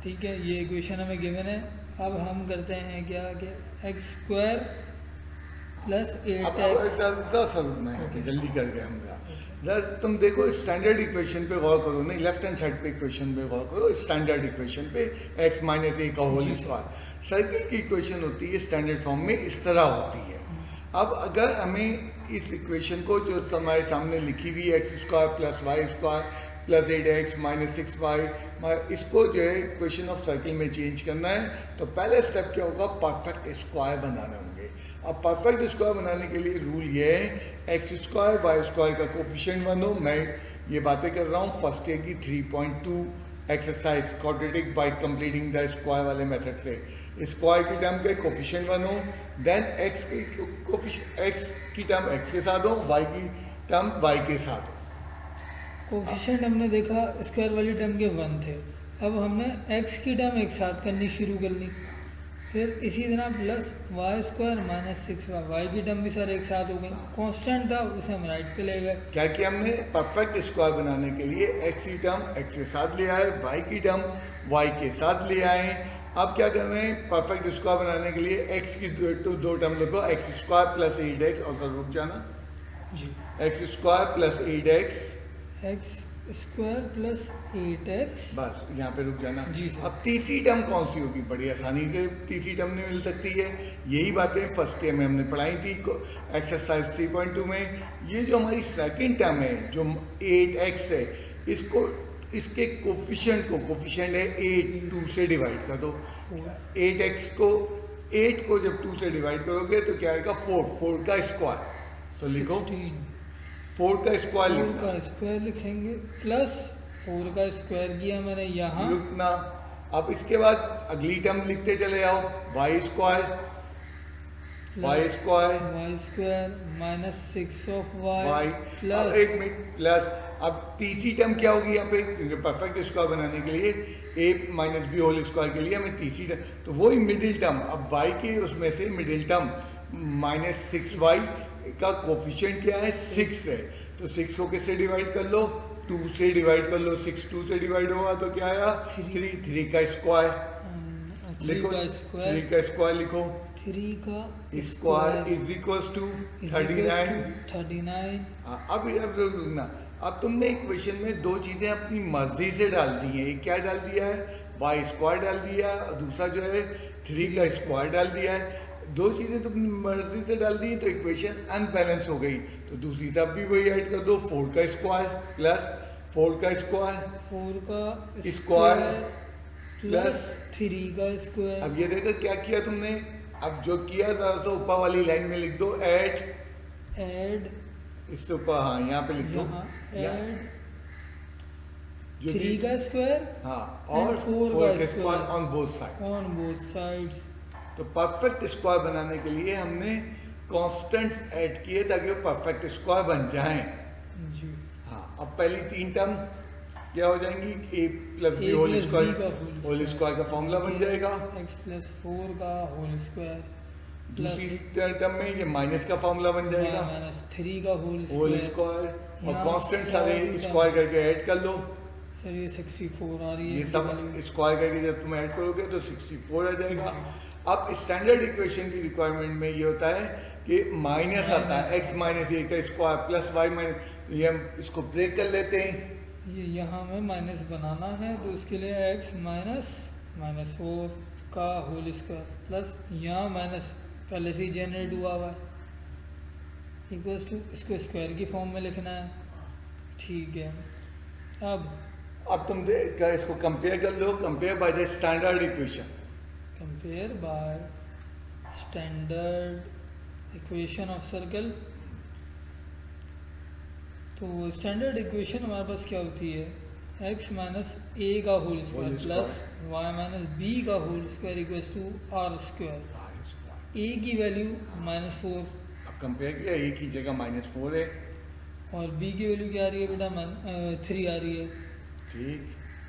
ठीक है, ये इक्वेशन हमें गिवन है। अब हम करते हैं क्या कि एक्स स्क्वायर प्लस 8x, जल्दी कर गए हम। तुम देखो स्टैंडर्ड इक्वेशन पे गौर करो, नहीं लेफ्ट हैंड साइड पे इक्वेशन पे गौर करो, स्टैंडर्ड इक्वेशन पे x माइनस ए का होल स्क्वायर। सर्किल की इक्वेशन होती है स्टैंडर्ड फॉर्म में इस तरह होती है। अब अगर हमें इस इक्वेशन को जो हमारे सामने लिखी हुई x square plus Y square plus 8x minus 6y, इसको जो है इक्वेशन ऑफ सर्किल में चेंज करना है तो पहले स्टेप क्या होगा, परफेक्ट स्क्वायर बनाने होंगे। अब परफेक्ट स्क्वायर बनाने के लिए रूल ये है एक्स स्क्वायर वाई स्क्वायर का कोफिशिएंट 1 हो। मैं ये बातें कर रहा हूँ फर्स्ट ईयर की 3.2 exercise quadratic bye completing the square वाले मेथड से। स्क्वायर की टर्म के कोफिशिएंट 1 हो, देन एक्स की टर्म एक्स के साथ हो, वाई की टर्म वाई के साथ हो। कोफिशिएंट हमने देखा स्क्वायर वाली टर्म के 1 थे, अब हमने x की टर्म एक साथ करनी शुरू कर ली, फिर इसी तरह plus Y square minus 6y, y की टर्म भी सर एक साथ हो गई। कांस्टेंट था उसे हम राइट पे ले गए। क्या किया हमने, परफेक्ट स्क्वायर बनाने के लिए x की टर्म x के साथ ले आए, y की टर्म y के साथ ले आए। अब क्या कर रहे हैं, परफेक्ट स्क्वायर बनाने के लिए x की दो टर्म लिखो, एक्स स्क्वायर प्लस 8x, और सर रुक जाना जी, x square plus 8x, x square plus 8x, बस यहाँ पे रुक जाना जी सर। अब तीसरी टर्म कौन सी होगी, बड़ी आसानी से तीसरी टर्म नहीं मिल सकती है। यही बातें फर्स्ट ईयर में हमने पढ़ाई थी एक्सरसाइज 3.2 में। ये जो हमारी सेकंड टर्म है जो 8x है, इसको इसके कोफिशिएंट है 8, 2 से डिवाइड कर दो। 8x को 8 को जब 2 से डिवाइड करोगे तो क्या आएगा 4 का स्क्वायर, तो लिखो 4 का स्क्वायर फोर लिखना, का स्क्वायर लिखेंगे प्लस 4 का स्क्वायर किया मैंने यहाँ लिखना। अब इसके बाद अगली टर्म लिखते चले जाओ, y square y square minus 6 of Y plus, एक मिनट, प्लस। अब तीसरी टर्म क्या होगी यहाँ पे, क्योंकि परफेक्ट स्क्वायर बनाने के लिए a minus B whole square के लिए हमें तीसरी टर्म, तो वही मिडिल टर्म। अब y के उसमें से मिडिल टर्म माइनस 6y का कोफिशिएंट क्या है, 6 है, तो 6 को किससे डिवाइड कर लो, 2 से डिवाइड कर लो। 6 2 से डिवाइड होगा तो क्या आया 3 का स्क्वायर लिखो, 3 का स्क्वायर लिखो, 3 का स्क्वायर इज इक्वल टू 39। अब रुकना, अब तुमने इक्वेशन में दो चीजें अपनी मर्जी से डाल दी हैं। एक क्या डाल दिया है, वाई स्क्वायर डाल दिया, और दूसरा जो है 3 का स्क्वायर डाल दिया है। दो चीजें तुमने मर्जी से डाल दी तो इक्वेशन अनबैलेंस हो गई, तो दूसरी तरफ भी वही ऐड कर दो, 4 का स्क्वायर प्लस 4 का स्क्वायर, 4 का स्क्वायर प्लस 3 का स्क्वायर। अब ये देखो क्या किया तुमने, अब जो किया था तो ऊपर वाली लाइन में लिख दो ऐड इससे ऊपर, हाँ यहाँ पे लिख दो ऐड जो 3 का स्क्वायर हाँ और 4 का स्क्वायर ऑन बोथ साइड। तो परफेक्ट स्क्वायर बनाने के लिए हमने कॉन्स्टेंट्स ऐड किए ताकि वो परफेक्ट स्क्वायर बन जाएं। जी। हाँ, अब पहली 3 टर्म क्या हो जाएंगी, a plus b whole whole square का फॉर्मूला बन जाएगा। x प्लस 4 का होल स्क्वायर दूसरी टर्म में ये माइनस का फॉर्मूला बन जाएगा, माइनस 3 का होल होल स्क्वायर। स्क्वायर, और यहाँ कांस्टेंट सारे सारे स्क्वायर करके ऐड कर लो। सर ये 64 आ रही है ये सब स्क्वायर करके जब तुम ऐड करोगे तो 64 आ जाएगा। अब स्टैंडर्ड इक्वेशन की रिक्वायरमेंट में ये होता है कि माइनस आता है, x माइनस ए का स्क्वायर प्लस वाई माइनस, तो ये हम इसको ब्रेक कर लेते हैं। ये यहाँ में माइनस बनाना है तो उसके लिए x माइनस 4 का होल स्क्वायर प्लस यहाँ माइनस पहले से ही जनरेट हुआ हुआ है इक्वल्स टू इसको स्क्वायर की फॉर्म में लिखना है। ठीक है, अब तुम इसको कंपेयर कर लो, compare by the standard equation. Compare by standard equation of circle. तो स्टैंडर्ड इक्वेशन हमारे पास क्या होती है, x माइनस ए का whole square plus y minus b का whole square equals to are square. A की वैल्यू -4, अब कंपेयर किया, ए की जगह -4 है और बी की वैल्यू क्या आ रही है बेटा 3 आ रही है। ठीक,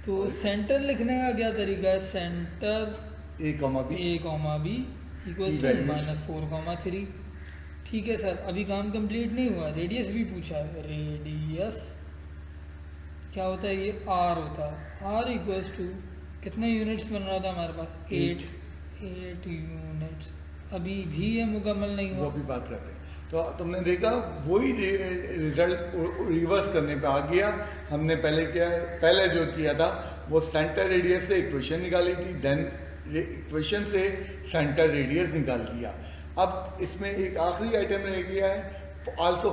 तो सेंटर लिखने का क्या तरीका है, centre a comma b equals to -4, 3। ठीक है सर, अभी काम कंप्लीट नहीं हुआ, रेडियस भी पूछा है। रेडियस क्या होता है, ये r होता है। r इक्वल्स टू कितने यूनिट्स बन रहा था हमारे पास, 8 यूनिट्स। अभी भी ये मुकम्मल नहीं हुआ, वो भी बात करते हैं। तो तुमने देखा वही रिजल्ट रिवर्स करने पे आ गया। हमने पहले जो किया था वो सेंटर रेडियस से इक्वेशन निकाली थी, देन इक्वेशन से सेंटर रेडियस निकाल दिया। अब इसमें एक आखिरी आइटम रह गया है, आल्सो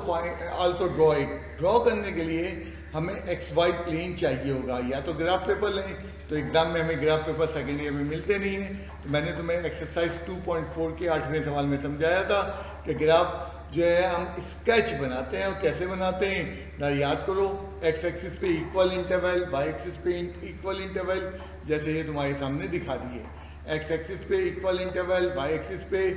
ड्रॉ करने के लिए हमें एक्स वाई प्लेन चाहिए होगा। या तो ग्राफ पेपर लें, तो एग्जाम में हमें ग्राफ पेपर सेकेंड ईयर में मिलते नहीं हैं। तो मैंने तुम्हें एक्सरसाइज 2.4 के 8वें सवाल में समझाया था कि ग्राफ जो है हम स्केच बनाते हैं, और कैसे बनाते हैं ना, याद करो। एक्स एक्सिस पे इक्वल इंटरवल, वाई एक्सिस पे इक्वल इंटरवल, जैसे ये तुम्हारे सामने दिखा दिए। एक्स एक्सिस पे इक्वल इंटरवल, वाई एक्सिस पे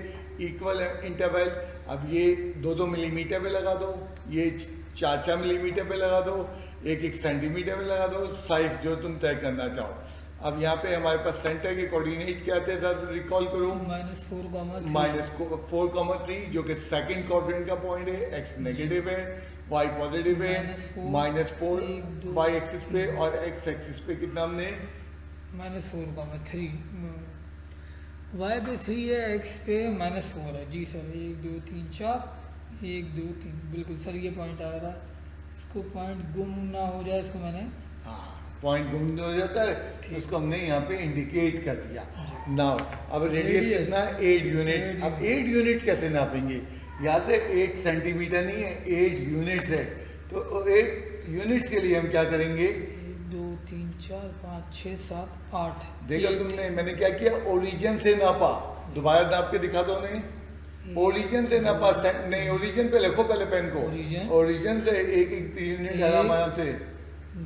इक्वल इंटरवल। अब ये 2-2 मिलीमीटर पे लगा दो, ये 4-4 मिलीमीटर पे लगा दो, 1-1 सेंटीमीटर पे लगा दो, साइज जो तुम तय करना चाहो। अब यहाँ पे हमारे पास सेंटर के कोऑर्डिनेट क्या थे सर, रिकॉल करो। -4,3 जो कि सेकंड क्वाड्रेंट का पॉइंट है। एक्स नेगेटिव है, वाई पॉजिटिव है, -4 वाई एक्सिस पे, और एक्स एक्सिस पे कितना हमने -4,3, वाई पे 3 है, एक्स पे -4 है। जी सर, 1 2 3 4, 1 2 3, बिल्कुल सर ये पॉइंट आ रहा है। इसको पॉइंट गुम ना हो जाए, इसको मैंने पॉइंट गुम हो जाता है, उसको हमने यहाँ पे इंडिकेट कर दिया। नाउ अब रेडियस कितना है, 8 यूनिट। अब 8 यूनिट कैसे नापेंगे, याद है 8 सेंटीमीटर नहीं है, 8 यूनिट्स है। तो 8 यूनिट्स के लिए हम क्या करेंगे, 1 2 3 4 5 6 7 8। देखा तुमने, मैंने क्या किया, ओरिजिन से नापा। दोबारा नाप के दिखा दो। नहीं, ओरिजिन से नापा, नहीं ओरिजिन पे लिखो पहले पेन को, ओरिजिन से 1-1 यूनिट आराम से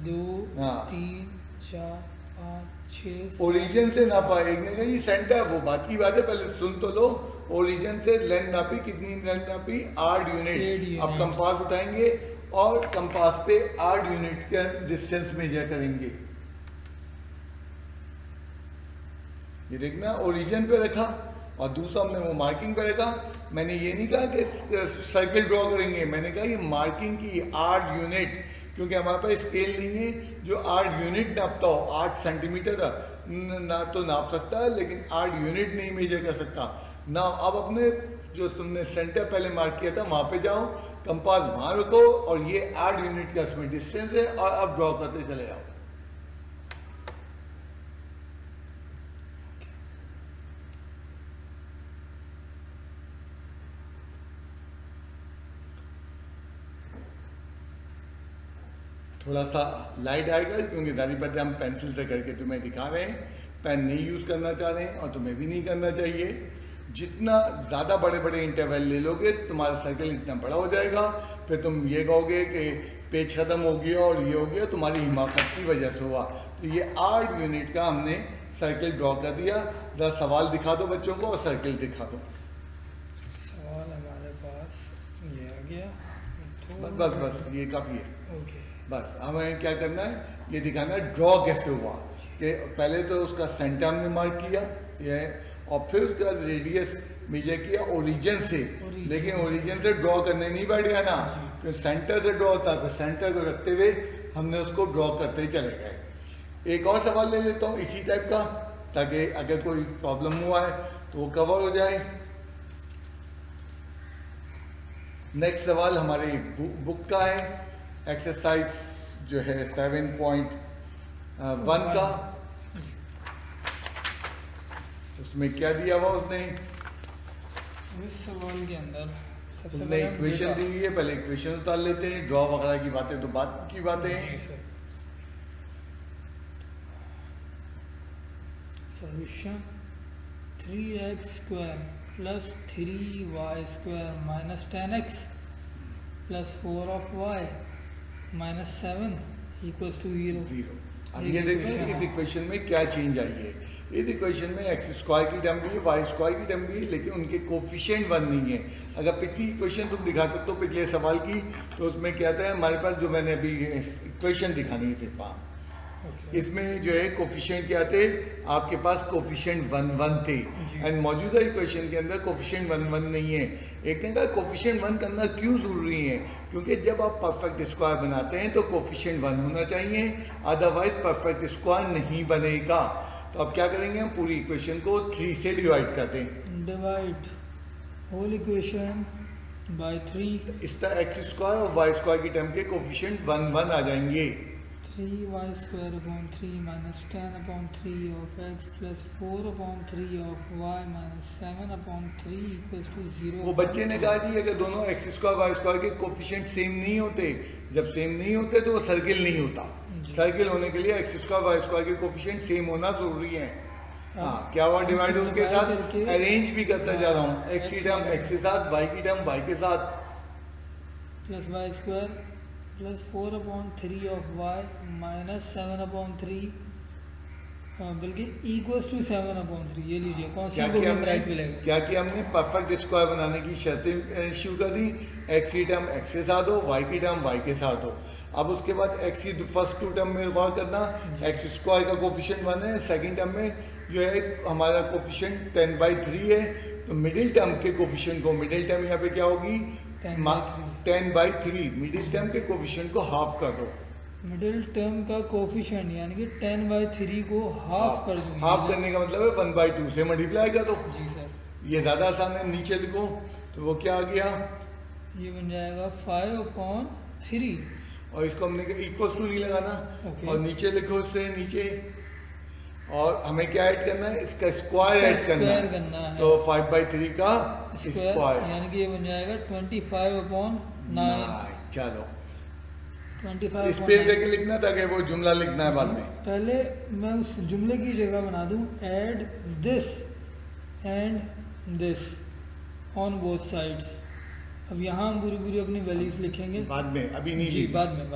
2 3 4 5 6। ओरिजिन से नापा, एक ने कहा जी सेंटर, वो बात की बात है, पहले सुन तो लो। ओरिजिन से लेंथ नापी, कितनी लेंथ नापी, 8 यूनिट। अब कंपास उठाएंगे और कंपास पे 8 यूनिट के डिस्टेंस मेजर करेंगे। ये देखना, ओरिजिन पे रखा और दूसरा हमने वो मार्किंग पे रखा। मैंने ये नहीं कहा कि सर्किल ड्रॉ करेंगे, मैंने कहा ये मार्किंग की 8 यूनिट, क्योंकि हमारे पास स्केल नहीं है जो 8 यूनिट नापता हो। 8 सेंटीमीटर ना तो नाप सकता है, लेकिन 8 यूनिट नहीं मेजर कर सकता ना। अब अपने जो तुमने सेंटर पहले मार्क किया था वहाँ पे जाओ, कंपास वहाँ रखो, और ये 8 यूनिट का इसमें डिस्टेंस है, और अब ड्रॉ करते चले जाओ। थोड़ा सा लाइट आएगा क्योंकि ज़ाहिर बात है हम पेंसिल से करके तुम्हें दिखा रहे हैं, पेन नहीं यूज़ करना चाह रहे हैं, और तुम्हें भी नहीं करना चाहिए। जितना ज़्यादा बड़े बड़े इंटरवल ले लोगे तुम्हारा सर्कल इतना बड़ा हो जाएगा, फिर तुम ये कहोगे कि पेज ख़त्म हो गया और ये हो गया, तुम्हारी हिमाकत की वजह से हुआ। तो ये 8 यूनिट का हमने सर्किल ड्रॉ कर दिया। जरा सवाल दिखा दो बच्चों को और सर्किल दिखा दो। सवाल हमारे पास ये आ गया तो बस बस ये काफ़ी है। ओके बस हमें क्या करना है, ये दिखाना है ड्रॉ कैसे हुआ। कि पहले तो उसका सेंटर हमने मार्क किया ये, और फिर उसके बाद रेडियस मेजर किया ओरिजिन से। लेकिन ओरिजिन से ड्रॉ करने नहीं बैठ गया ना, तो सेंटर से ड्रॉ होता है, फिर सेंटर को रखते हुए हमने उसको ड्रॉ करते ही चले गए। एक और सवाल ले लेता हूँ इसी टाइप का, ताकि अगर कोई प्रॉब्लम हुआ है तो वो कवर हो जाए। नेक्स्ट सवाल हमारी बुक का है, एक्सरसाइज जो है 7.1 का। उसमें क्या दिया हुआ उसने, इस सवाल के अंदर सबसे उसने पहले हम इक्वेशन डेटा- दी हुई है, पहले इक्वेशन उतार लेते हैं। ड्रॉ वगैरह की बातें तो बात की बातें जी हैं। Sir. Solution 3x square plus 3y square minus 10x plus 4 of y minus 7 equals to 0। Zero. अब एक ये देखते हैं equation इस है। इक्वेशन में क्या चेंज आई है। इस इक्वेशन में एक्स स्क्वायर की टर्म भी है, वाई स्क्वायर की टर्म भी है, लेकिन उनके कोफिशिएंट 1 नहीं है। अगर पिछली इक्वेशन तुम दिखा सकते हो पिछले सवाल की, तो उसमें क्या था हमारे पास, जो मैंने अभी इक्वेशन दिखानी है सिर्फ, हाँ इसमें जो है कोफिशिएंट क्या थे, आपके पास कोफिशिएंट 1 थे। जी। एंड मौजूदा इक्वेशन के अंदर कोफिशिएंट 1 नहीं है। एक ने कहा कोफिशिएंट 1 करना क्यों जरूरी है, क्योंकि जब आप परफेक्ट स्क्वायर बनाते हैं तो कोफिशिएंट 1 होना चाहिए, अदरवाइज परफेक्ट स्क्वायर नहीं बनेगा। तो अब क्या करेंगे, हम पूरी इक्वेशन को 3 से डिवाइड करते हैं। Divide whole equation by 3। इसका एक्स स्क्वायर और वाई स्क्वायर की टर्म के कोफिशिएंट 1 आ जाएंगे। 3y square upon 3 minus 10 upon 3 of x plus 4 upon 3 of y minus 7 upon 3 equals to 0। वो बच्चे ने कहा जी अगर दोनों एक्स स्क्वायर वाई स्क्वायर के कोफिशिएंट सेम नहीं होते, जब सेम नहीं होते तो वो सर्किल नहीं होता। जी। सर्किल होने के लिए एक्स स्क्वायर वाई स्क्वायर के कोफिशिएंट सेम होना जरूरी है। हाँ, क्या हुआ, हम डिवाइड के simplify साथ करके- अरेंज भी करता जा रहा हूँ। एक्स की X टर्म एक्स के साथ, वाई की टर्म वाई के साथ। Plus y square plus 4 upon 3 of y minus 7 upon 3 बल्कि इक्वल्स टू 7 अपॉन 3। ये लीजिए क्या कांस्टेंट को किया भी हमने, राइट मिलेगा। क्या किया हमने, परफेक्ट स्क्वायर बनाने की शर्तें इश्यू कर दी। एक्स की टर्म एक्स के साथ हो, वाई की टर्म वाई के साथ हो। अब उसके बाद एक्स की फर्स्ट 2 टर्म में गौर करना, एक्स स्क्वायर का कोफिशिएंट 1 है, सेकंड टर्म में जो है हमारा कोफिशिएंट 10/3 है। तो मिडिल टर्म के कोफिशिएंट को, मिडिल टर्म यहाँ पे क्या होगी 10/3। 10/3, मिडिल टर्म के कोफिशिएंट को हाफ कर दो। मिडिल टर्म का कोफिशिएंट यानी कि 10/3 को हाफ कर दूंगी। हाफ करने का मतलब है 1/2 से मल्टीप्लाई कर दो। जी सर। ये ज़्यादा आसान है, नीचे लिखो तो वो क्या आ गया, ये बन जाएगा 5 अपॉन 3। और इसको हमने इक्वल टू नहीं लगाना। ओके। और नीचे लिखो उससे नीचे, और हमें क्या ऐड करना है, इसका स्क्वायर इसका ऐड करना स्क्वायर है। करना है। तो 5/3 का स्क्वायर स्क्वायर यानी कि ये बन जाएगा 25 अपॉन 9। चलो 25 इस पे लेके लिखना ताकि वो जुमला लिखना है बाद में। पहले मैं उस जुमले की जगह बना दूं add this and this on both sides. अब यहाँ हम पूरी पूरी अपनी वैल्यूज लिखेंगे बाद में, अभी नहीं जी लिखनी। बाद में।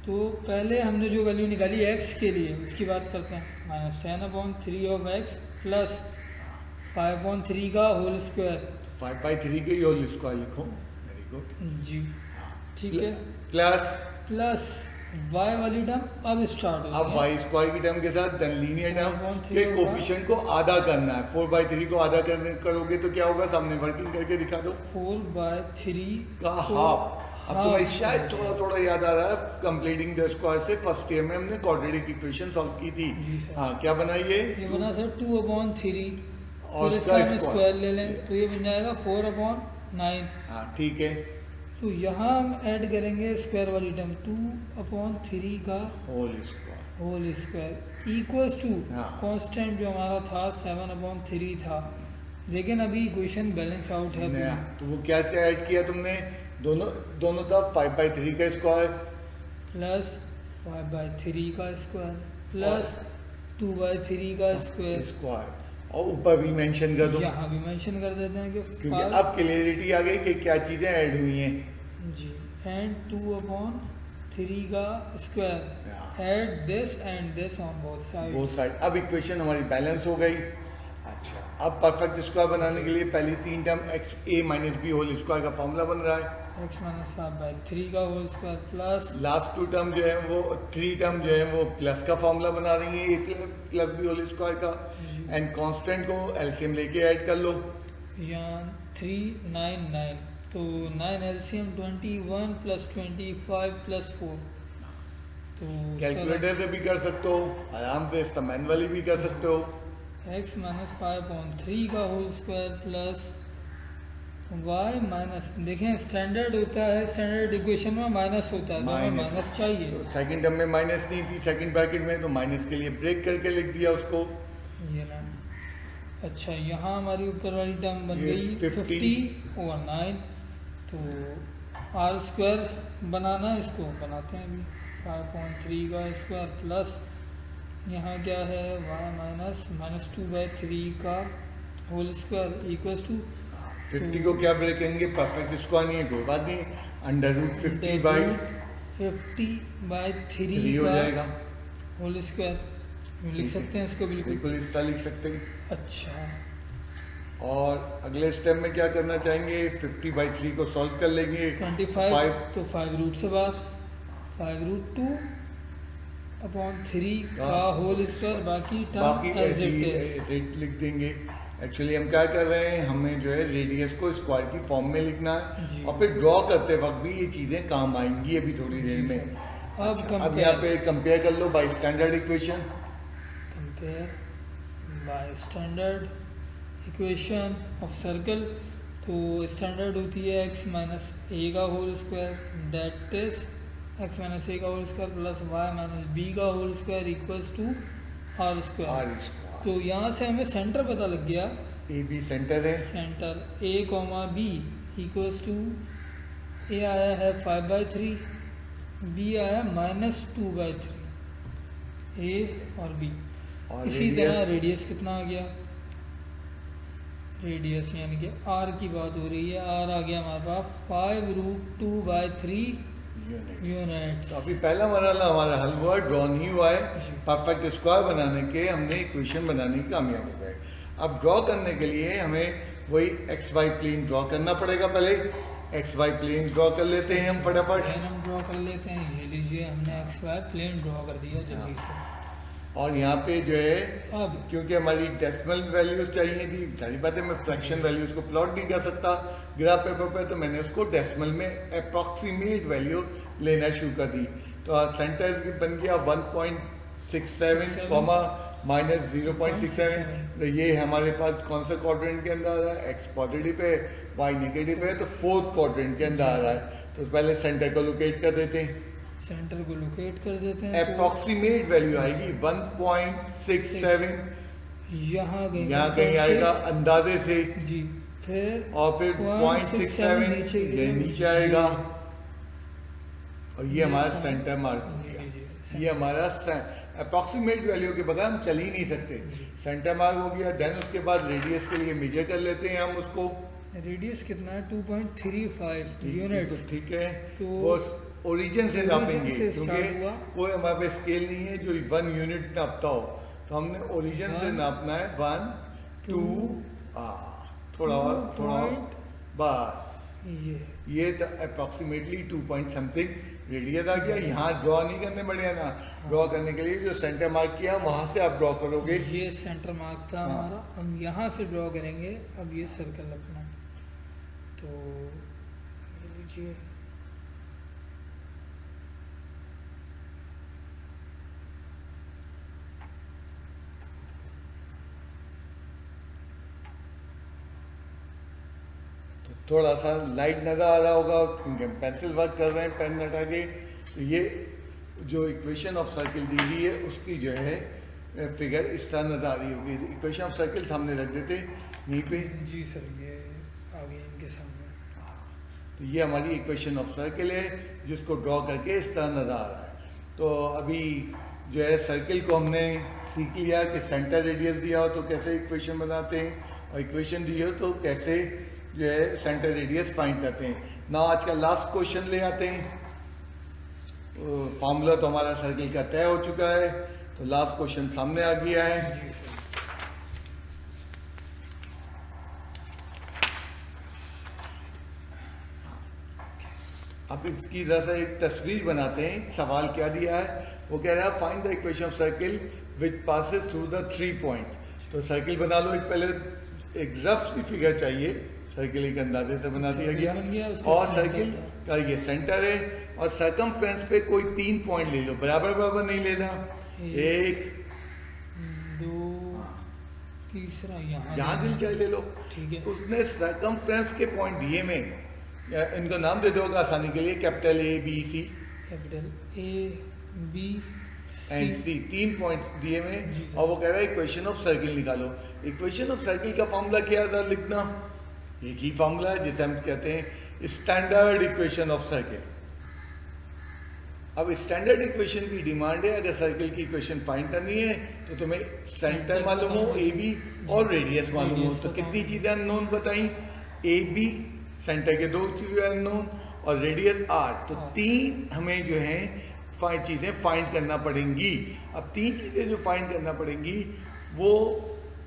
तो पहले हमने जो वैल्यू निकाली x के लिए उसकी बात करते हैं। Minus 10 upon 3 of x plus 5/3 का होल स्क्वायर। 5/3 के होल स्क्वायर लिखो, वेरी गुड। जी ठीक है। प्लस प्लस y वाली टर्म अब स्टार्ट हो अब वाई स्क्वायर की टर्म के साथ देन लीनियर टर्म 4/3 के होगा। कोफिशिएंट को आधा करना है। 4/3 को आधा करोगे तो क्या होगा, सामने वर्किंग करके दिखा दो, 4/3 का हाफ। अब तुम्हें शायद थोड़ा थोड़ा याद आ रहा है कंप्लीटिंग द स्क्वायर से, फर्स्ट ईयर में हमने क्वाड्रेटिक इक्वेशन सॉल्व की थी। जी सर। हाँ, क्या बनाइए, ये बना सर 2/3 और फिर उसका इसका हम स्क्वायर। स्क्वायर ले लें तो ये बन जाएगा 4/9। हाँ ठीक है, तो यहाँ हम ऐड करेंगे स्क्वायर वाली टर्म 2/3 का whole square. Whole square equals to हाँ। कांस्टेंट जो हमारा था 7/3 था, लेकिन अभी इक्वेशन बैलेंस आउट है नया, पूरी। तो वो क्या क्या ऐड किया तुमने, दोनों तरफ 5/3 का स्क्वायर प्लस 5/3 का स्क्वायर प्लस 2/3 का स्क्वायर। स्क्वायर, और ऊपर भी मेंशन कर दो, यहाँ भी मेंशन कर देते हैं कि क्योंकि 5 अब क्लियरिटी आ गई कि क्या चीजें ऐड हुई हैं। जी एंड 2/3 3 का square at this and this on both side. Both side. अब इक्वेशन हमारी बैलेंस हो गई। अच्छा, अब परफेक्ट स्क्वायर बनाने के लिए पहली तीन term x a minus B whole square का फॉर्मूला बन रहा है। x माइनस 5/3 का whole square plus last two term जो है वो थ्री टर्म जो है वो प्लस का फॉर्मूला बना रही है, ए प्लस बी होल स्क्वायर का। एंड कांस्टेंट को एलसीएम लेके ऐड कर लो। यहाँ 3 9 9 तो 9 एलसीएम 21 प्लस 25 प्लस 4 तो कैलकुलेटर से भी कर सकते हो, आराम से इसका मैनुअली भी कर सकते हो। x माइनस 5/3 का whole square plus y minus, देखें स्टैंडर्ड होता है, स्टैंडर्ड इक्वेशन में माइनस होता है, तो हमें माइनस चाहिए। तो सेकंड टर्म में माइनस नहीं थी सेकंड ब्रैकेट में, तो माइनस के लिए ब्रेक करके लिख दिया उसको। ये ना, अच्छा यहाँ हमारी ऊपर वाली टर्म बन ये गई 50 ओवर 9, तो आर स्क्वायर बनाना, इसको बनाते हैं अभी। 5.3 का स्क्वायर प्लस यहाँ क्या है y -2/3 का होल स्क्वायर इक्वल्स टू 50 को क्या ब्रेक करेंगे, परफेक्ट स्क्वायर नहीं है कोई बात नहीं, √50/3 50/3 हो का जाएगा होल स्क्वायर लिख सकते हैं इसको, बिल्कुल बिल्कुल इस तरह लिख सकते हैं। अच्छा, और अगले स्टेप में क्या करना चाहेंगे, 50/3 को सॉल्व कर लेंगे। 25 तो 5 रूट से बाहर 5√2/3 का होल स्क्वायर, बाकी बाकी टर्म एज ऐसे इट ही इज। रेट लिख देंगे। एक्चुअली हम क्या कर रहे हैं, हमें जो है रेडियस को स्क्वायर की फॉर्म में लिखना है जी। और फिर ड्रॉ करते वक्त भी ये चीज़ें काम आएंगी अभी थोड़ी देर जी में। सर। अब यहाँ पे कंपेयर कर लो by standard equation. Compare by standard equation of circle, तो स्टैंडर्ड होती है x माइनस ए का whole square, that is x minus a का whole square plus y minus b का whole square equals to are square. तो यहाँ से हमें सेंटर पता लग गया, ए बी सेंटर है, centre a comma b equals to, a आया है 5/3, बी आया -2/3, ए और बी। और इसी तरह रेडियस रेडियस कितना आ गया, रेडियस यानी कि आर की बात हो रही है, आर आ गया हमारे पास 5√2/3 यूनिट्स। तो अभी पहला मरहला हमारा हल हुआ, ड्रॉ नहीं हुआ है। परफेक्ट स्क्वायर बनाने के हमने इक्वेशन बनाने की कामयाब हो गए। अब ड्रॉ करने के लिए हमें वही एक्स वाई प्लेन ड्रॉ करना पड़ेगा। पहले एक्स वाई प्लेन ड्रॉ कर लेते हैं हम फटाफट। हम ड्रॉ कर लेते हैं, ये लीजिए हमने एक्स वाई प्लेन ड्रॉ कर दिया जल्दी से। और यहाँ पे जो है अब क्योंकि हमारी डेसिमल वैल्यूज चाहिए थी, सारी बातें मैं फ्रैक्शन वैल्यूज को प्लॉट नहीं कर सकता ग्राफ पेपर पे, तो मैंने उसको डेसिमल में अप्रॉक्सीमेट वैल्यू लेना शुरू कर दी। तो सेंटर बन गया 1.67 कॉमा -0.67। तो ये हमारे पास कौन सा क्वाड्रेंट के अंदर आ रहा है, एक्स पॉजिटिव है वाई नेगेटिव है, तो फोर्थ क्वाड्रेंट के अंदर आ रहा है। तो पहले सेंटर को लोकेट कर देते हैं, सेंटर को लोकेट कर देते हैं, अप्रॉक्सीमेट वैल्यू आएगी 1.67, यहाँ कहीं आएगा अंदाजे से जी, फिर और फिर 0.67 नीचे ये नीचे आएगा। और ये हमारा सेंटर मार्क हो गया। लीजिए, ये हमारा अप्रॉक्सीमेट वैल्यू के बगैर हम चल ही नहीं सकते। सेंटर मार्क हो गया। देन उसके बाद रेडियस के लिए मेजर कर लेते हैं हम उसको। रेडियस कितना है 2.35 यूनिट्स। ठीक है, तो वो ओरिजिन से नापेंगे से क्योंकि start हुआ। कोई हमारे पास स्केल नहीं है जो 1 यूनिट नापता हो, तो हमने ओरिजिन से नापना है 1 2 थोड़ा और बस। ये अप्रॉक्सीमेटली 2 पॉइंट समथिंग रेडियस आ गया। यहाँ ड्रॉ नहीं करने पड़ेगा ना, ड्रॉ करने के लिए जो सेंटर मार्क किया वहाँ से आप ड्रॉ करोगे। ये सेंटर मार्क था हमारा, हम यहाँ से ड्रॉ करेंगे। अब ये सर्कल अपना, तो ये लीजिए, थोड़ा सा लाइट नज़र आ रहा होगा क्योंकि हम पेंसिल वर्क कर रहे हैं पेन हटा के। तो ये जो इक्वेशन ऑफ सर्किल दी हुई है उसकी जो है फिगर इस तरह नज़र आ रही होगी। इक्वेशन ऑफ सर्किल सामने रख देते यहीं पे। जी सर, ये आ गई इनके सामने। तो ये हमारी इक्वेशन ऑफ सर्किल है जिसको ड्रॉ करके इस तरह नज़र आ रहा है। तो अभी जो है सर्किल को हमने सीख लिया कि सेंटर रेडियस दिया हो तो कैसे इक्वेशन बनाते हैं, और इक्वेशन दी हो तो कैसे जो है सेंटर रेडियस फाइंड करते हैं ना। आज का लास्ट क्वेश्चन ले आते हैं। फॉर्मूला तो हमारा सर्किल का तय हो चुका है, तो लास्ट क्वेश्चन सामने आ गया है। जी सर। अब इसकी जरा सा एक तस्वीर बनाते हैं। सवाल क्या दिया है, वो कह रहा है find the equation of circle which passes through the 3 point. तो सर्किल बना लो, एक पहले एक रफ सी फिगर चाहिए, सर्किल एक अंदाजे से बना दिया सर्किल बन गया, गया उसका और सेंटर सर्किल था। का ये सेंटर है और सरकमफ्रेंस पे कोई 3 पॉइंट ले लो, बराबर बराबर नहीं लेना, एक 2 तीसरा यहाँ जहाँ दिल चाहे ले लो। ठीक है। उसने सरकमफ्रेंस के पॉइंट दिए में, इनको नाम दे दोगे आसानी के लिए, capital A B C capital A B and C। C, 3 points दिए में, जी सर। और वो कह रहा है इक्वेशन ऑफ सर्किल निकालो। इक्वेशन ऑफ सर्किल का फॉर्मूला क्या था लिखना, एक ही फॉर्मूला है जिसे हम कहते हैं स्टैंडर्ड इक्वेशन ऑफ सर्किल। अब स्टैंडर्ड इक्वेशन की डिमांड है, अगर सर्किल की इक्वेशन फाइंड करनी है तो तुम्हें सेंटर मालूम हो, ए बी, और रेडियस मालूम हो। तो कितनी चीजें अननोन बताई, ए बी, सेंटर के 2 चीजें अननोन, और रेडियस आर। तो 3 हमें जो है चीजें फाइंड करना पड़ेंगी। अब 3 चीजें जो फाइंड करना पड़ेंगी वो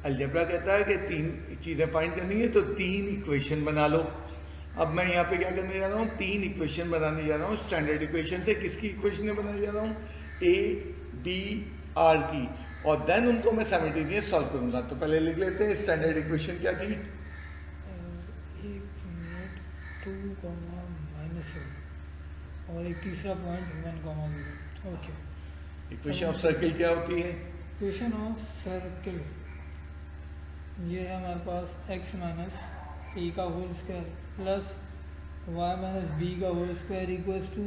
अलजेब्रा कहता है कि 3 चीजें फाइंड करनी है, तो 3 इक्वेशन बना लो। अब मैं यहाँ पे क्या करने जा रहा हूँ, 3 इक्वेशन बनाने जा रहा हूँ स्टैंडर्ड इक्वेशन से। किसकी इक्वेशन बनाने जा रहा हूँ, ए बी आर की, और देन उनको मैं साइमल्टेनियस सॉल्व करूंगा। तो पहले लिख लेते हैं स्टैंडर्ड इक्वेशन क्या थी, 2, और एक तीसरा point 1, 0। Okay. Equation of circle क्या होती है, इक्वेशन ऑफ सर्किल ये है हमारे पास x माइनस ए का whole square plus y minus b का whole square equals to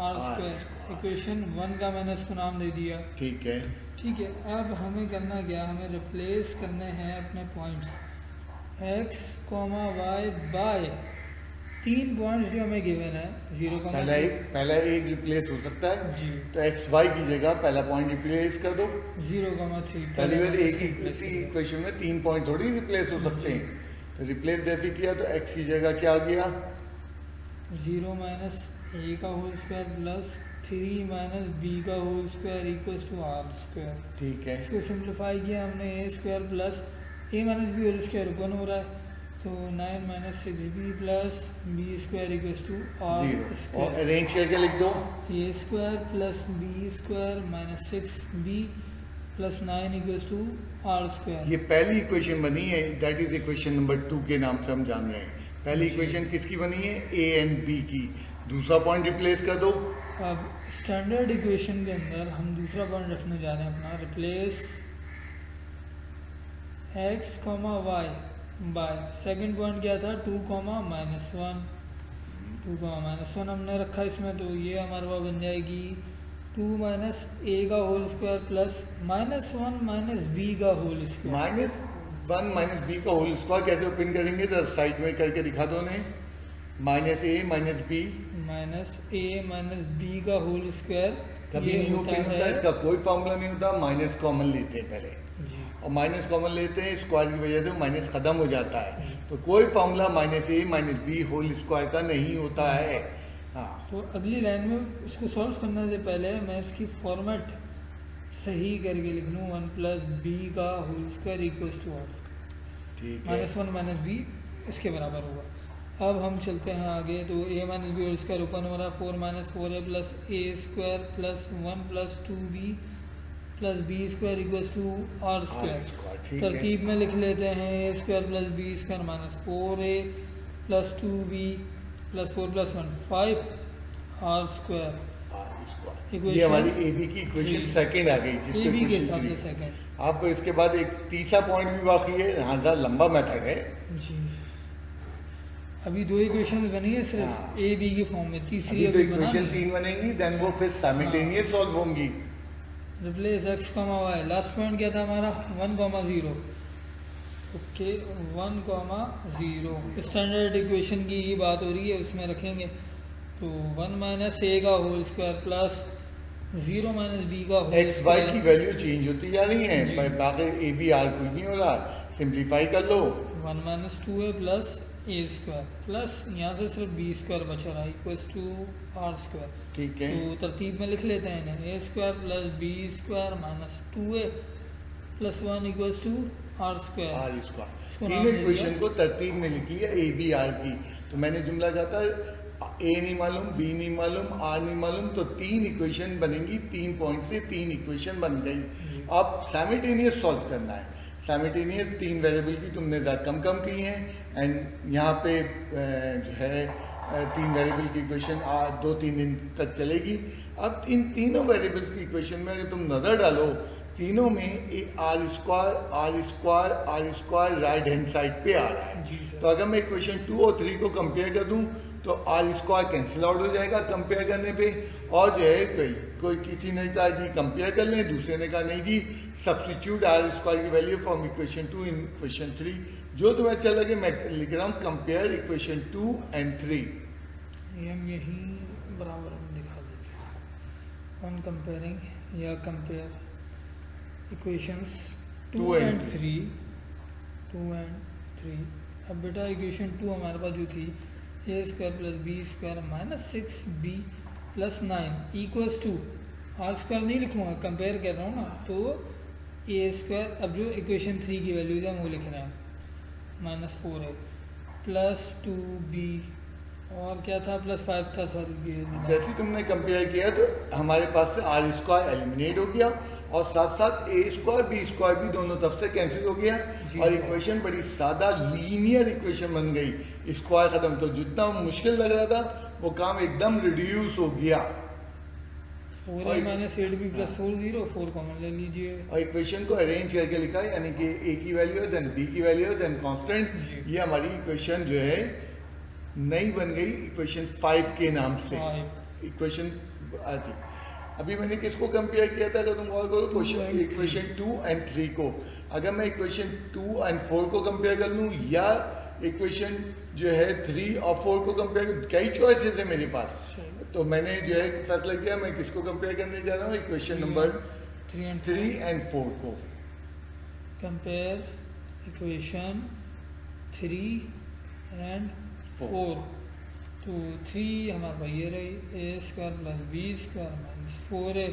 are square. Equation 1 का मैंने इसको नाम दे दिया। ठीक है। ठीक है, अब हमें करना क्या, हमें रिप्लेस करने हैं अपने points x, y by 3 points जो हमें गिवन है, 0, पहला एक रिप्लेस हो सकता है जी, तो एक्स वाई की जगह पहला पॉइंट रिप्लेस कर दो। 0,3। पहली बार एक ही इक्वेशन में 3 पॉइंट थोड़ी रिप्लेस हो सकते हैं। तो रिप्लेस जैसे किया तो एक्स की जगह क्या आ गया, 0 माइनस ए का whole square plus 3 minus b का whole square equals to are square. ठीक है। इसको सिंप्लीफाई किया हमने, a square plus a minus B whole square open हो रहा है, तो 9 minus 6b plus b square equals to r 0, और स्क्वायर। अरेंज करके लिख दो, a square plus b square minus 6b plus 9 equals to are square. ये पहली इक्वेशन बनी है, दैट इज इक्वेशन नंबर 2 के नाम से हम जान रहे हैं। पहली इक्वेशन किसकी बनी है, ए एंड बी की। दूसरा पॉइंट रिप्लेस कर दो। अब स्टैंडर्ड इक्वेशन के अंदर हम दूसरा पॉइंट रखने जा रहे हैं अपना, replace x, y by second point क्या था, 2, -1। 2, -1 हमने रखा इसमें, तो ये हमारे पास बन जाएगी 2 माइनस ए का whole square plus -1 minus b का होल स्क्वायर। -1 माइनस बी का होल स्क्वायर कैसे ओपन करेंगे, तो साइड में करके दिखा दो ने, minus a minus b minus a minus b का होल स्क्वायर कभी नहीं ओपन होता, इसका कोई फॉर्मूला नहीं होता। माइनस कॉमन लेते हैं पहले, जी, और माइनस कॉमन लेते हैं, स्क्वायर की वजह से माइनस खत्म हो जाता है। तो कोई formula minus a minus B whole square का नहीं होता है। हाँ, तो अगली लाइन में इसको सॉल्व करने से पहले मैं इसकी फॉर्मेट सही करके लिख लूँ, 1 प्लस बी का whole square equals to are square. ठीक है। -1 माइनस बी इसके बराबर होगा। अब हम चलते हैं आगे, तो a minus B whole square open हो रहा है, 4 minus 4a plus a square plus 1 plus 2b plus b square equals to are square. ठीक है। तरतीब में लिख लेते हैं, a square plus b square minus 4a plus 2b plus 4 plus 1 5 r square. ये हमारी ए बी की इक्वेशन सेकंड आ गई, जिसको ए बी के equation साथ three। सेकंड। अब इसके बाद एक तीसरा पॉइंट भी बाकी है, हाँ ज़रा लंबा मेथड है। जी, अभी 2 इक्वेशन बनी है सिर्फ हाँ। ए बी की फॉर्म में, तीसरी अभी तो अभी बना इक्वेशन नहीं। 3 बनेंगी, देन वो फिर साइमल्टेनियस सॉल्व होंगी। Replace x, y। Last point क्या था हमारा, 1, 0। ओके, 1, 0 स्टैंडर्ड इक्वेशन की ही बात हो रही है, उसमें रखेंगे। तो 1 माइनस ए का whole square plus 0 minus b का होल एक्स वाई की वैल्यू चेंज होती जा रही है, बाकी ए बी आर कुछ नहीं हो रहा। सिंप्लीफाई कर लो, 1 minus 2a plus a square plus यहाँ से सिर्फ बी स्क्वायर बचा रहा इक्वल्स टू आर स्क्वायर। ठीक है, तो तरतीब में लिख लेते हैं इन्हें, a square plus b square minus 2a plus 1 equals to are square. R इसको स्क्वायर। नाम तीन दे इक्वेशन दिया। को तरतीब में लिख लिया ए बी आर की। तो मैंने जुमला कहा था ए नहीं मालूम, बी नहीं मालूम, आर नहीं मालूम, तो तीन इक्वेशन बनेंगी, 3 पॉइंट से 3 इक्वेशन बन गई। अब साइमल्टेनियस सॉल्व करना है। साइमल्टेनियस 3 वेरिएबल की तुमने कम कम की हैं, एंड यहाँ पे जो है 3 वेरिएबल की इक्वेशन 2-3 दिन तक चलेगी। अब इन तीनों वेरिएबल्स की इक्वेशन में अगर तुम नज़र डालो, तीनों में r square right hand side पे आ रहा है। जी सर। तो अगर मैं इक्वेशन 2 और 3 को कंपेयर कर दूं तो आर स्क्वायर कैंसिल आउट हो जाएगा कंपेयर करने पे, और जो है कोई किसी ने कहा जी कंपेयर कर लें, दूसरे ने कहा नहीं जी सब्स्टिट्यूट आर स्क्वायर की value from equation 2 in equation 3। जो तुम्हें अच्छा लगे मैं लिख रहा हूँ कंपेयर इक्वेशन 2 एंड 3। ये हम यहीं बराबर में दिखा देते हैं। ऑन कंपेयरिंग या कंपेयर इक्वेशंस 2 एंड 3, 2 एंड 3। अब बेटा इक्वेशन 2 हमारे पास जो थी a square plus b square minus 6b plus 9 equals to are square नहीं लिखूँगा, कंपेयर कर रहा हूँ ना, तो ए स्क्वायर। अब जो इक्वेशन 3 की वैल्यूज है वो लिख रहे हैं माइनस 4a प्लस 2b और क्या था प्लस 5 था सर। जैसे तुमने कंपेयर किया तो हमारे पास से आर स्क्वायर एलिमिनेट हो गया और साथ साथ ए स्क्वायर बी स्क्वायर भी दोनों तरफ से कैंसिल हो गया और इक्वेशन बड़ी सादा लीनियर इक्वेशन बन गई। स्क्वायर खत्म, तो जितना मुश्किल लग रहा था वो काम एकदम रिड्यूस हो गया। 4a minus 8b plus 4 0 4 common ले लीजिए और इक्वेशन को अरेंज करके लिखा है, यानी कि ए की वैल्यू है देन बी की वैल्यू है देन कांस्टेंट। ये हमारी इक्वेशन जो है नई बन गई इक्वेशन 5 के नाम से। इक्वेशन अभी मैंने किसको कंपेयर किया था, अगर तुम और करो क्वेश्चन इक्वेशन 2 एंड 3 को। अगर मैं इक्वेशन 2 एंड 4 को कंपेयर कर लूँ या इक्वेशन जो है 3 और 4 को कंपेयर कर, कई चॉइसेस है मेरे पास, तो मैंने जो है पता लग गया मैं किसको कंपेयर करने जा रहा हूँ, इक्वेशन नंबर 3 एंड 4 को। Compare equation 3 and 4। तो 3 हमारे पास ये रही a square plus b square minus 4a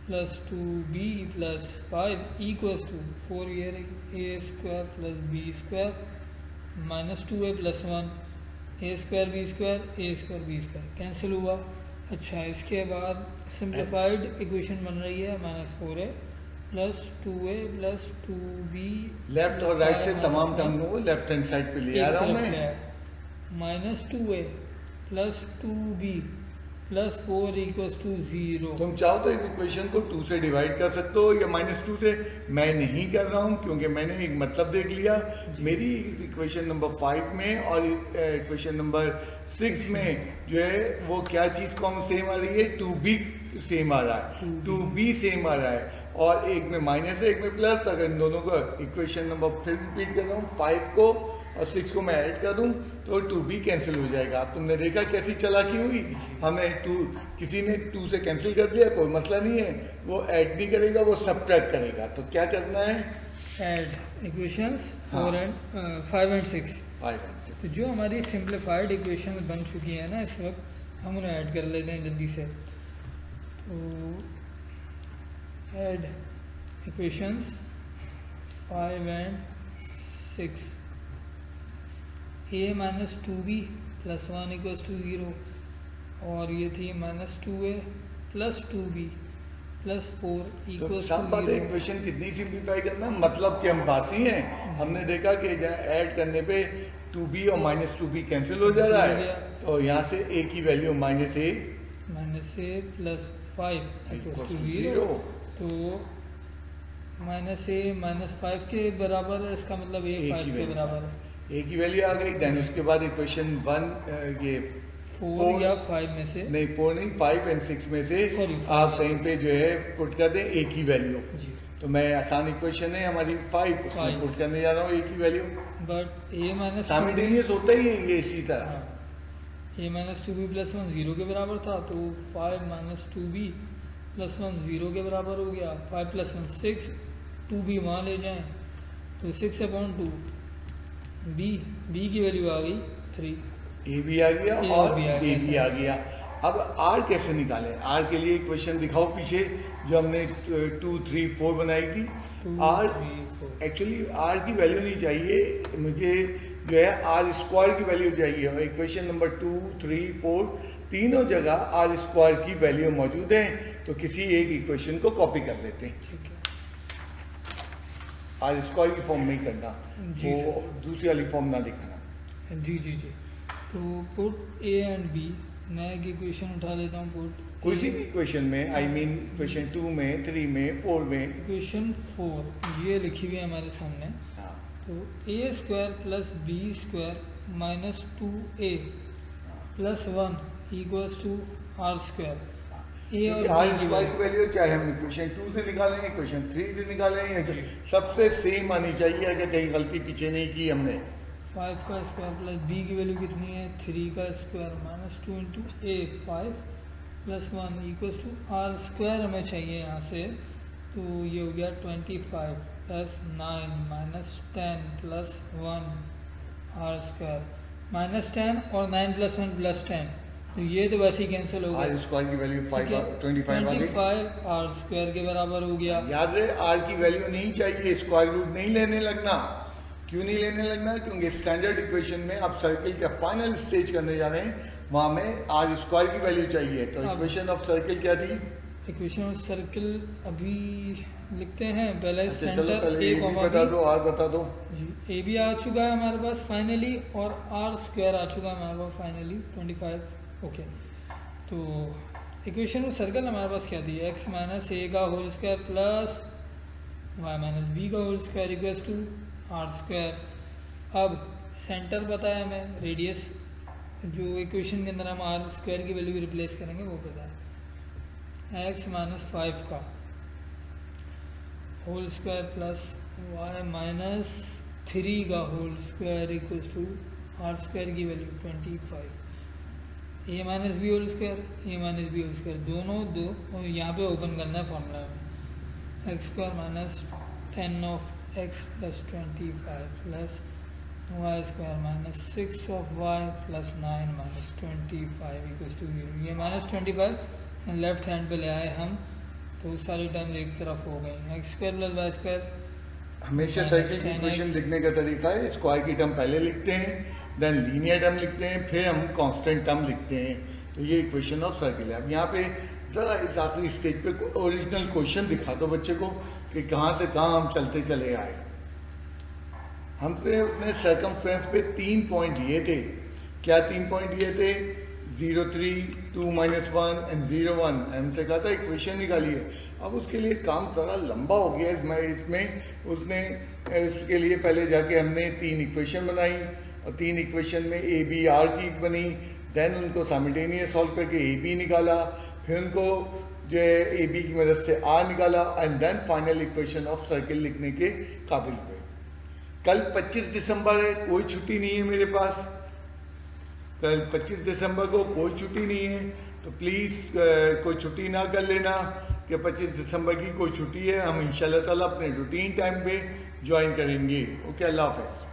plus 2b plus 5 equals to 4 ये रही a square plus b square minus 2a plus 1 a square b square cancel हुआ। अच्छा, इसके बाद सिंप्लीफाइड इक्वेशन बन रही है minus 4a plus 2a plus 2b। Left और राइट से तमाम टर्मों को लेफ्ट हैंड साइड पे ले आ रहा हूँ मैं। Minus 2a plus 2b plus 4 equals to 0। तुम चाहो तो इस इक्वेशन को 2 से डिवाइड कर सकते हो या -2 से। मैं नहीं कर रहा हूँ क्योंकि मैंने एक मतलब देख लिया मेरी इक्वेशन नंबर 5 में और इक्वेशन नंबर 6 में जो है वो क्या चीज़ कौन सेम आ रही है, 2b सेम आ रहा है, 2b सेम आ रहा है और एक में माइनस है एक में प्लस। तो अगर इन दोनों को इक्वेशन नंबर फिर रिपीट कर रहा हूँ 5 को और 6 को मैं ऐड कर दूं तो 2b कैंसिल हो जाएगा। अब तुमने देखा कैसी चालाकी हुई, हमें 2 किसी ने 2 से कैंसिल कर दिया, कोई मसला नहीं है, वो ऐड नहीं करेगा वो सब्ट्रैक्ट करेगा। तो क्या करना है, ऐड इक्वेशंस 5 एंड 6। तो जो हमारी सिंप्लीफाइड इक्वेशन बन चुकी है ना इस वक्त, हम उन्हें ऐड कर लेते हैं जल्दी से। तो add equations 5 and 6। a minus 2b plus 1 equals to 0 और ये थी minus 2a plus 2b plus 4 equals to 0। Equation कितनी सिंप्लीफाई करना, मतलब कि हम पास ही हैं। हमने देखा कि ऐड करने पे 2b और -2b कैंसिल हो जा रहा है, तो यहाँ से a की value -a plus 5 equals to 0। तो -a -5 के बराबर है, इसका मतलब a 5 के बराबर है। ए की वैल्यू आ गई, देन उसके बाद इक्वेशन 1 ये 4 या 5 में से नहीं 4 नहीं 5 एंड 6 में से आप कहीं पे जो है पुट कर दें ए की वैल्यू। तो मैं आसान इक्वेशन है हमारी 5 उसमें पुट करने जा रहा हूँ ए की value, but a minus simultaneous होता ही है ये इसी तरह। a माइनस 2b प्लस 1 0 के बराबर था, तो 5 माइनस 2b प्लस 1 0 के बराबर हो गया। 5 प्लस 1 6, 2b वहाँ ले जाएं तो 6/2 बी बी की वैल्यू आ गई 3, ए भी आ गया A और भी आ बी गया, भी आ गया। अब आर कैसे निकालें? आर के लिए क्वेश्चन दिखाओ पीछे जो हमने 2 3 4 बनाई थी। 2 आर 3 4। एक्चुअली आर की वैल्यू नहीं चाहिए मुझे, जो है आर स्क्वायर की वैल्यू चाहिए। और इक्वेशन नंबर 2 3 4 तीनों जगह आर स्क्वायर की वैल्यू मौजूद है, तो किसी एक इक्वेशन को कॉपी कर लेते हैं। ठीक है आर स्क्वायर की फॉर्म में ही करना, जी वो दूसरी वाली फॉर्म ना दिखाना। जी जी जी। तो पुट ए एंड बी, मैं एक इक्वेशन उठा लेता हूँ। पुट किसी भी इक्वेशन में, आई मीन इक्वेशन 2 में, 3 में, 4 में। इक्वेशन 4 ये लिखी हुई है हमारे सामने। हाँ, तो a square plus b square minus 2a plus 1 equals to are square. A और आर बी की स्क्वायर की वैल्यू वैल्यू चाहे हम इक्वेशन 2 से निकालें, इक्वेशन 3 से निकालें, जी। सबसे सेम आनी चाहिए। अगर कहीं गलती पीछे नहीं की हमने। 5 का स्क्वायर प्लस बी की वैल्यू कितनी है 3 का square minus 2 into A 5 plus 1 equals to are square हमें चाहिए यहाँ से। तो ये हो गया 25 plus 9 minus 10 plus 1 R square minus 10 और 9 प्लस 1 प्लस 10, तो ये तो वैसे ही कैंसिल हो आर गया। स्क्वायर की वैल्यू 25 आ गई। 25 आर स्क्वायर के बराबर हो गया। याद रहे आर की वैल्यू नहीं चाहिए, स्क्वायर रूट नहीं लेने लगना। क्यों नहीं लेने लगना? क्योंकि स्टैंडर्ड इक्वेशन में आप सर्किल का फाइनल स्टेज करने जा रहे हैं, वहां में आर स्क्वायर की वैल्यू चाहिए। तो इक्वेशन ऑफ सर्किल क्या थी? इक्वेशन ऑफ सर्किल अभी लिखते हैं पहले। अच्छा, चलो सेंटर पहले ए ये भी कॉमा बता बी। दो, आर बता दो। जी ए भी आ चुका है हमारे पास फाइनली, और आर स्क्वायर आ चुका है हमारे पास फाइनली 25। ओके, तो इक्वेशन ऑफ सर्कल हमारे पास क्या दी? एक्स माइनस ए का whole square plus y minus b का whole square equals to are square. अब सेंटर पता है हमें, रेडियस जो इक्वेशन के अंदर हम आर स्क्वायर की वैल्यू रिप्लेस करेंगे वो पता है। एक्स माइनस 5 का whole square plus y minus 3 का whole square equals to are square की value 25। A minus B whole square, A minus B whole square दोनों दो, और यहाँ पे ओपन करना है फॉर्मूला में। X square minus 10 of x plus 25 plus Y square minus 6 of Y plus 9 minus 25 equals to 0। ये माइनस 25 लेफ्ट हैंड पे ले आए हम, तो सारी टर्म एक तरफ हो गई। X square plus Y square, हमेशा सर्किल की इक्वेशन लिखने का तरीका है, स्क्वायर की टर्म पहले लिखते हैं, देन लीनियर टर्म लिखते हैं, फिर हम कांस्टेंट टर्म लिखते हैं। तो ये इक्वेशन ऑफ सर्किल है। अब यहाँ पे ज़रा इस आखिरी स्टेज पे ओरिजिनल क्वेश्चन दिखा दो बच्चे को कि कहाँ से कहाँ हम चलते चले आए। हमसे अपने सर्कमफ्रेंस पे 3 पॉइंट दिए थे। क्या 3 पॉइंट दिए थे? 0 3 2 -1 एंड 0 1। हमसे कहा था इक्वेशन निकालिए। अब उसके लिए काम ज़रा लंबा हो गया इसमें उसने उसके लिए पहले जाके हमने 3 इक्वेशन बनाई, और 3 इक्वेशन में ए बी आर की बनी। देन उनको साइमल्टेनियस सॉल्व करके ए बी निकाला, फिर उनको जो है ए बी की मदद से आर निकाला, and then final equation of circle लिखने के काबिल हुए। कल 25 दिसंबर है, कोई छुट्टी नहीं है मेरे पास। कल 25 दिसंबर को कोई छुट्टी नहीं है, तो प्लीज़ कोई छुट्टी ना कर लेना कि 25 दिसंबर की कोई छुट्टी है। हम इंशाल्लाह ताला अपने रूटीन टाइम पे ज्वाइन करेंगे। ओके, अल्लाह हाफ़िज़।